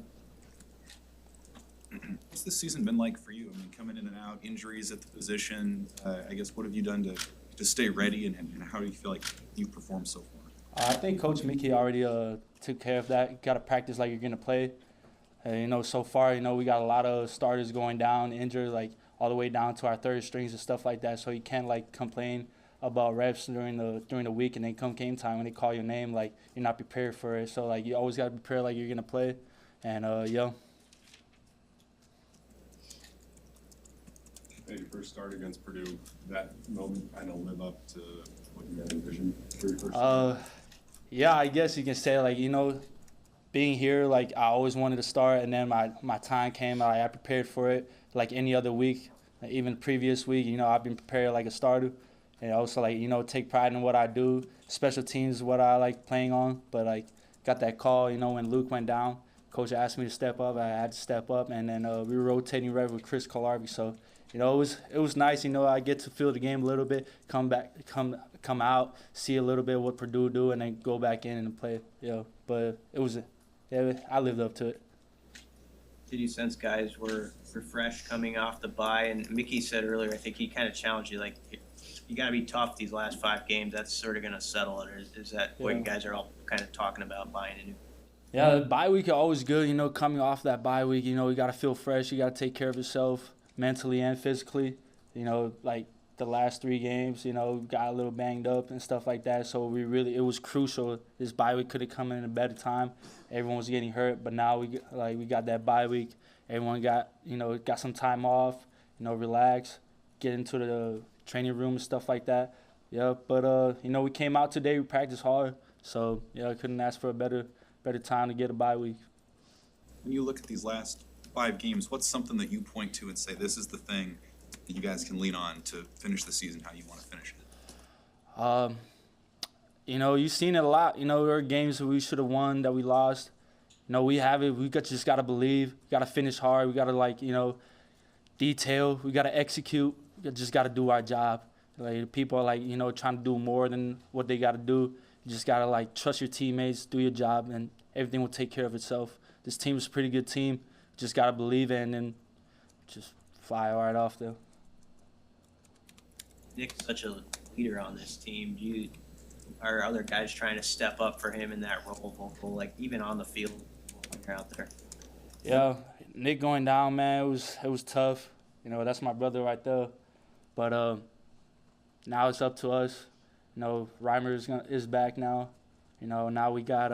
What's this season been like for you? I mean, coming in and out, injuries at the position. I guess what have you done to stay ready, and how do you feel like you performed so far? I think Coach Mickey already took care of that. You got to practice like you're going to play. You know, so far, you know, we got a lot of starters going down, injured, like all the way down to our third strings and stuff like that. So you can't, like, complain about reps during the week, and then come game time when they call your name, like, you're not prepared for it. So, like, you always got to prepare like you're going to play. And, yeah. Your first start against Purdue, that moment kind of live up to what you had envisioned for your first start? Yeah, I guess you can say, like, you know, being here, like, I always wanted to start, and then my time came. I prepared for it like any other week, like even previous week. You know, I've been prepared like a starter, and also, like, you know, take pride in what I do. Special teams is what I like playing on, but, like, got that call, you know, when Luke went down. Coach asked me to step up. I had to step up, and then we were rotating right with Chris Kolarbi. So, you know, it was nice. You know, I get to feel the game a little bit, come out, see a little bit what Purdue do, and then go back in and play. You know, but I lived up to it. Did you sense guys were refreshed coming off the bye? And Mickey said earlier, I think he kind of challenged you, like, you got to be tough these last 5 games. That's sort of going to settle it. Or is that what you guys are all kind of talking about buying into? Yeah, the bye week is always good. You know, coming off that bye week, you know, you got to feel fresh. You got to take care of yourself mentally and physically. You know, like the last 3 games, you know, got a little banged up and stuff like that. So it was crucial. This bye week could have come in a better time. Everyone was getting hurt, but now we got that bye week. Everyone got some time off, you know, relax, get into the training room and stuff like that. Yeah, but you know, we came out today, we practiced hard. So yeah, I couldn't ask for a better time to get a bye week. When you look at these last 5 games, what's something that you point to and say, this is the thing that you guys can lean on to finish the season how you want to finish it? You know, you've seen it a lot. You know, there are games that we should have won that we lost. You know, we have it. Just got to believe. We got to finish hard. We got to, like, you know, detail. We got to execute. We just got to do our job. Like, people are, like, you know, trying to do more than what they got to do. You just got to, like, trust your teammates, do your job, and everything will take care of itself. This team is a pretty good team. Just got to believe it and then just fly right off there. Nick's such a leader on this team. Are other guys trying to step up for him in that role, like even on the field when you're out there? Yeah, Nick going down, man, it was tough. You know, that's my brother right there. But now it's up to us. You know, Reimer is back now. You know, now we got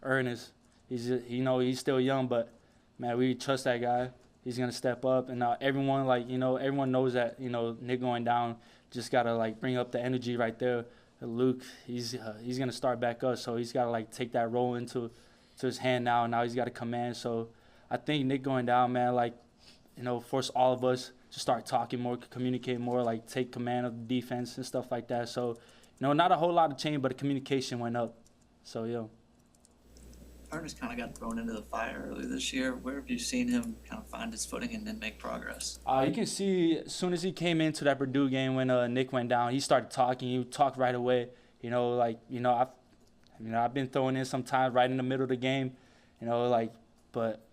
Ernest. He's still young, but man, we trust that guy. He's gonna step up, and everyone, like, you know, everyone knows that, you know, Nick going down, just gotta, like, bring up the energy right there. Luke, he's gonna start back up, so he's gotta, like, take that role into his hand now. Now he's got to command. So I think Nick going down, man, like, you know, force all of us to start talking more, communicate more, like, take command of the defense and stuff like that. So, you know, not a whole lot of change, but the communication went up. So yeah. Ernest kind of got thrown into the fire early this year. Where have you seen him kind of find his footing and then make progress? You can see as soon as he came into that Purdue game when Nick went down, he started talking. He talked right away. You know, like, you know, I've been throwing in sometimes right in the middle of the game. You know, like, but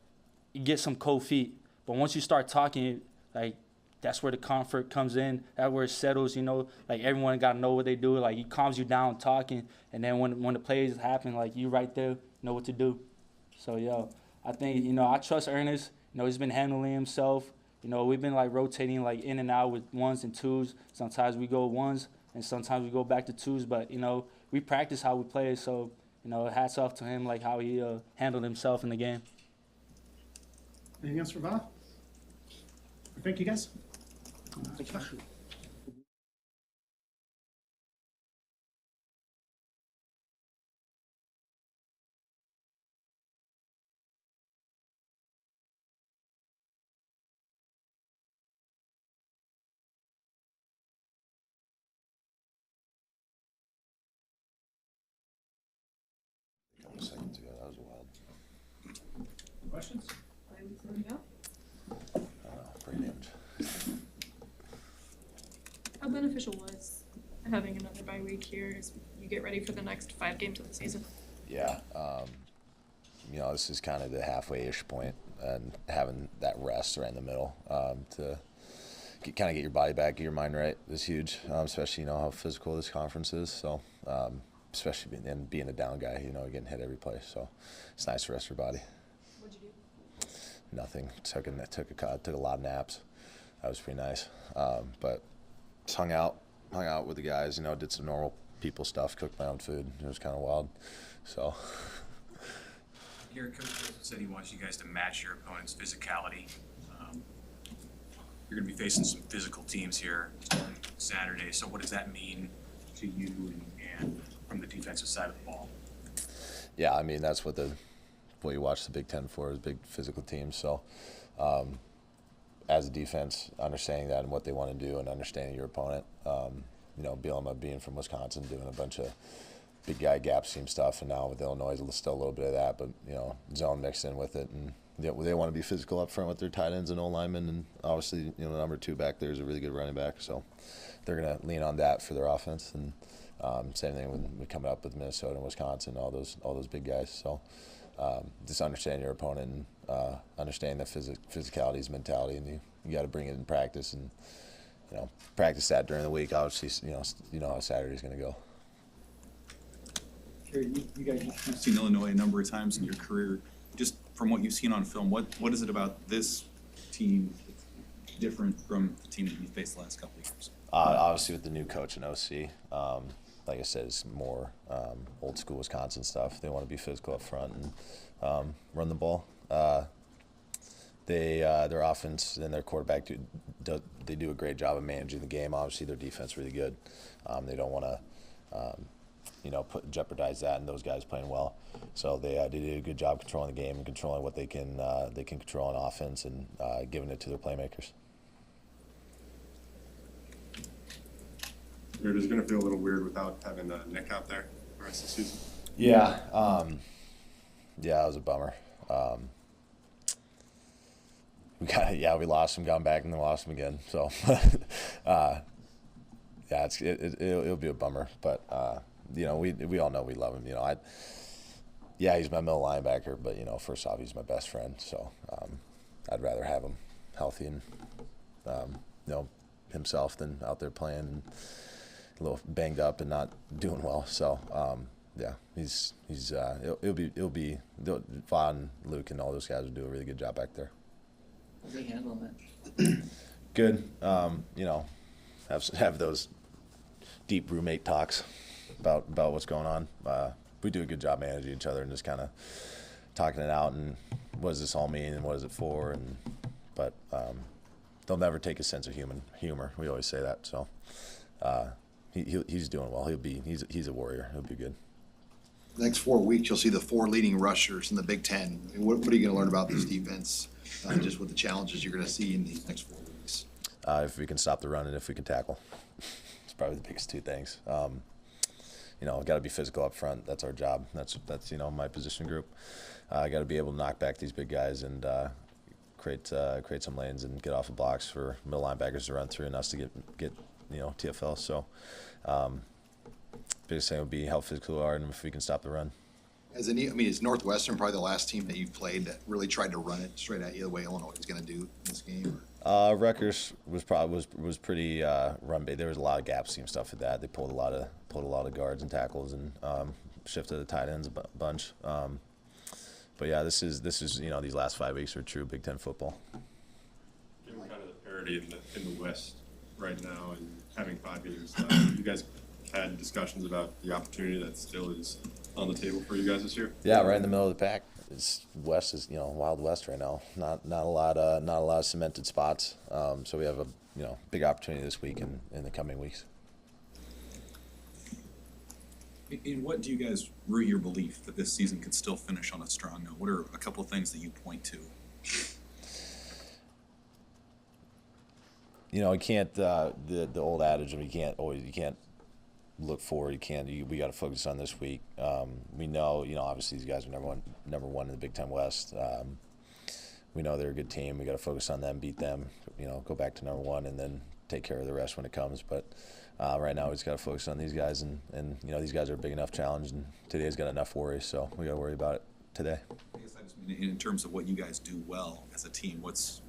you get some cold feet. But once you start talking, like, that's where the comfort comes in. That's where it settles. You know, like, everyone got to know what they do. Like, he calms you down talking, and then when the plays happen, like, you right there know what to do. So, yo, I think, you know, I trust Ernest. You know, he's been handling himself. You know, we've been, like, rotating, like, in and out with 1s and 2s. Sometimes we go 1s, and sometimes we go back to 2s. But, you know, we practice how we play. So, hats off to him, like how he handled himself in the game. Anything else for Val? Thank you, guys. Seconds ago, that was wild. Questions? Brain damage. How beneficial was having another bye week here as you get ready for the next 5 games of the season? Yeah, this is kind of the halfway-ish point, and having that rest right in the middle to kind of get your body back, get your mind right is huge, especially how physical this conference is. So, especially being the down guy, getting hit every play. So, it's nice to rest your body. What'd you do? Nothing. Took a lot of naps. That was pretty nice. But just hung out with the guys. Did some normal people stuff. Cooked my own food. It was kind of wild. So. Your coach said he wants you guys to match your opponent's physicality. You're going to be facing some physical teams here Saturday. So what does that mean to you and from the defensive side of the ball? Yeah, I mean that's what you watch the Big Ten for, is big physical teams. So, as a defense, understanding that and what they want to do, and understanding your opponent. Bielema being from Wisconsin, doing a bunch of big guy gap scheme stuff, and now with Illinois, still a little bit of that, but zone mixed in with it, and they want to be physical up front with their tight ends and O linemen, and obviously number 2 back there is a really good running back, so they're going to lean on that for their offense, and same thing when we coming up with Minnesota and Wisconsin, all those big guys. So just understand your opponent and understand the physicality's mentality, and you got to bring it in practice, and practice that during the week. Obviously, how Saturday's going to go. Kerry, you guys, you've seen Illinois a number of times in your career. Just from what you've seen on film, what is it about this team that's different from the team that you faced the last couple of years? Obviously, with the new coach and OC, like I said, it's more old school Wisconsin stuff. They want to be physical up front and run the ball. Their offense and their quarterback they do a great job of managing the game. Obviously, their defense really good. They don't want to jeopardize that, and those guys playing well. So they did a good job controlling the game and controlling what they can control on offense, and giving it to their playmakers. You're just gonna feel a little weird without having Nick out there the rest of the season. Yeah, it was a bummer. We lost him, got back, and then lost him again. So, it'll be a bummer. But we all know we love him. He's my middle linebacker, but first off, he's my best friend. So, I'd rather have him healthy and himself than out there playing and a little banged up and not doing well. So, it'll be Vaughn, Luke, and all those guys will do a really good job back there. How's he handling it? Good. Have those deep roommate talks about what's going on. We do a good job managing each other and just kind of talking it out, and what does this all mean and what is it for, but they'll never take a sense of humor. We always say that. So he's doing well. He's a warrior. He'll be good. The next 4 weeks, you'll see the 4 leading rushers in the Big Ten. I mean, what are you going to learn about this defense, just with the challenges you're going to see in these next 4 weeks? If we can stop the run and if we can tackle. It's probably the biggest 2 things. Got to be physical up front. That's our job. That's my position group. Got to be able to knock back these big guys and create some lanes and get off the blocks for middle linebackers to run through and us to get TFL. So biggest thing would be how physical we are and if we can stop the run. Is Northwestern probably the last team that you've played that really tried to run it straight at you the way Illinois is going to do in this game? Rutgers was pretty run bait. There was a lot of gap scheme stuff with that. They pulled a lot of guards and tackles and shifted the tight ends a bunch. But yeah, this is these last 5 weeks are true Big Ten football. Given kind of the parity in the West right now and having 5 games, you guys had discussions about the opportunity that still is on the table for you guys this year? Yeah, right in the middle of the pack. It's West is Wild West right now. Not a lot of cemented spots. So we have a big opportunity this week and in the coming weeks. In what do you guys root your belief that this season could still finish on a strong note? What are a couple of things that you point to? You can't the old adage of you can't look forward. We got to focus on this week. We know obviously these guys are number one in the Big Ten West. We know they're a good team. We got to focus on them, beat them. Go back to number one, and then take care of the rest when it comes. But right now we just got to focus on these guys, and these guys are a big enough challenge, and today's got enough worries, so we got to worry about it today. I guess I just mean in terms of what you guys do well as a team, what's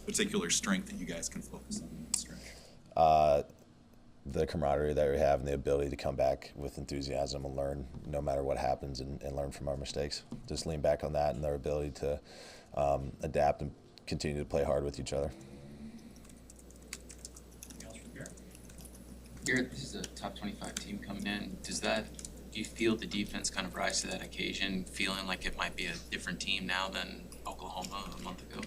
particular strength that you guys can focus on in the stretch? The camaraderie that we have and the ability to come back with enthusiasm and learn no matter what happens and learn from our mistakes. Just lean back on that and their ability to adapt and continue to play hard with each other. Garrett, this is a top 25 team coming in. Do you feel the defense kind of rise to that occasion, feeling like it might be a different team now than Oklahoma a month ago?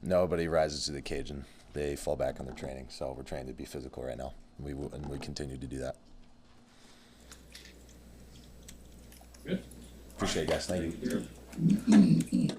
Nobody rises to the occasion. They fall back on their training. So we're trained to be physical right now. And we continue to do that. Good. Appreciate it, guys. Thank you.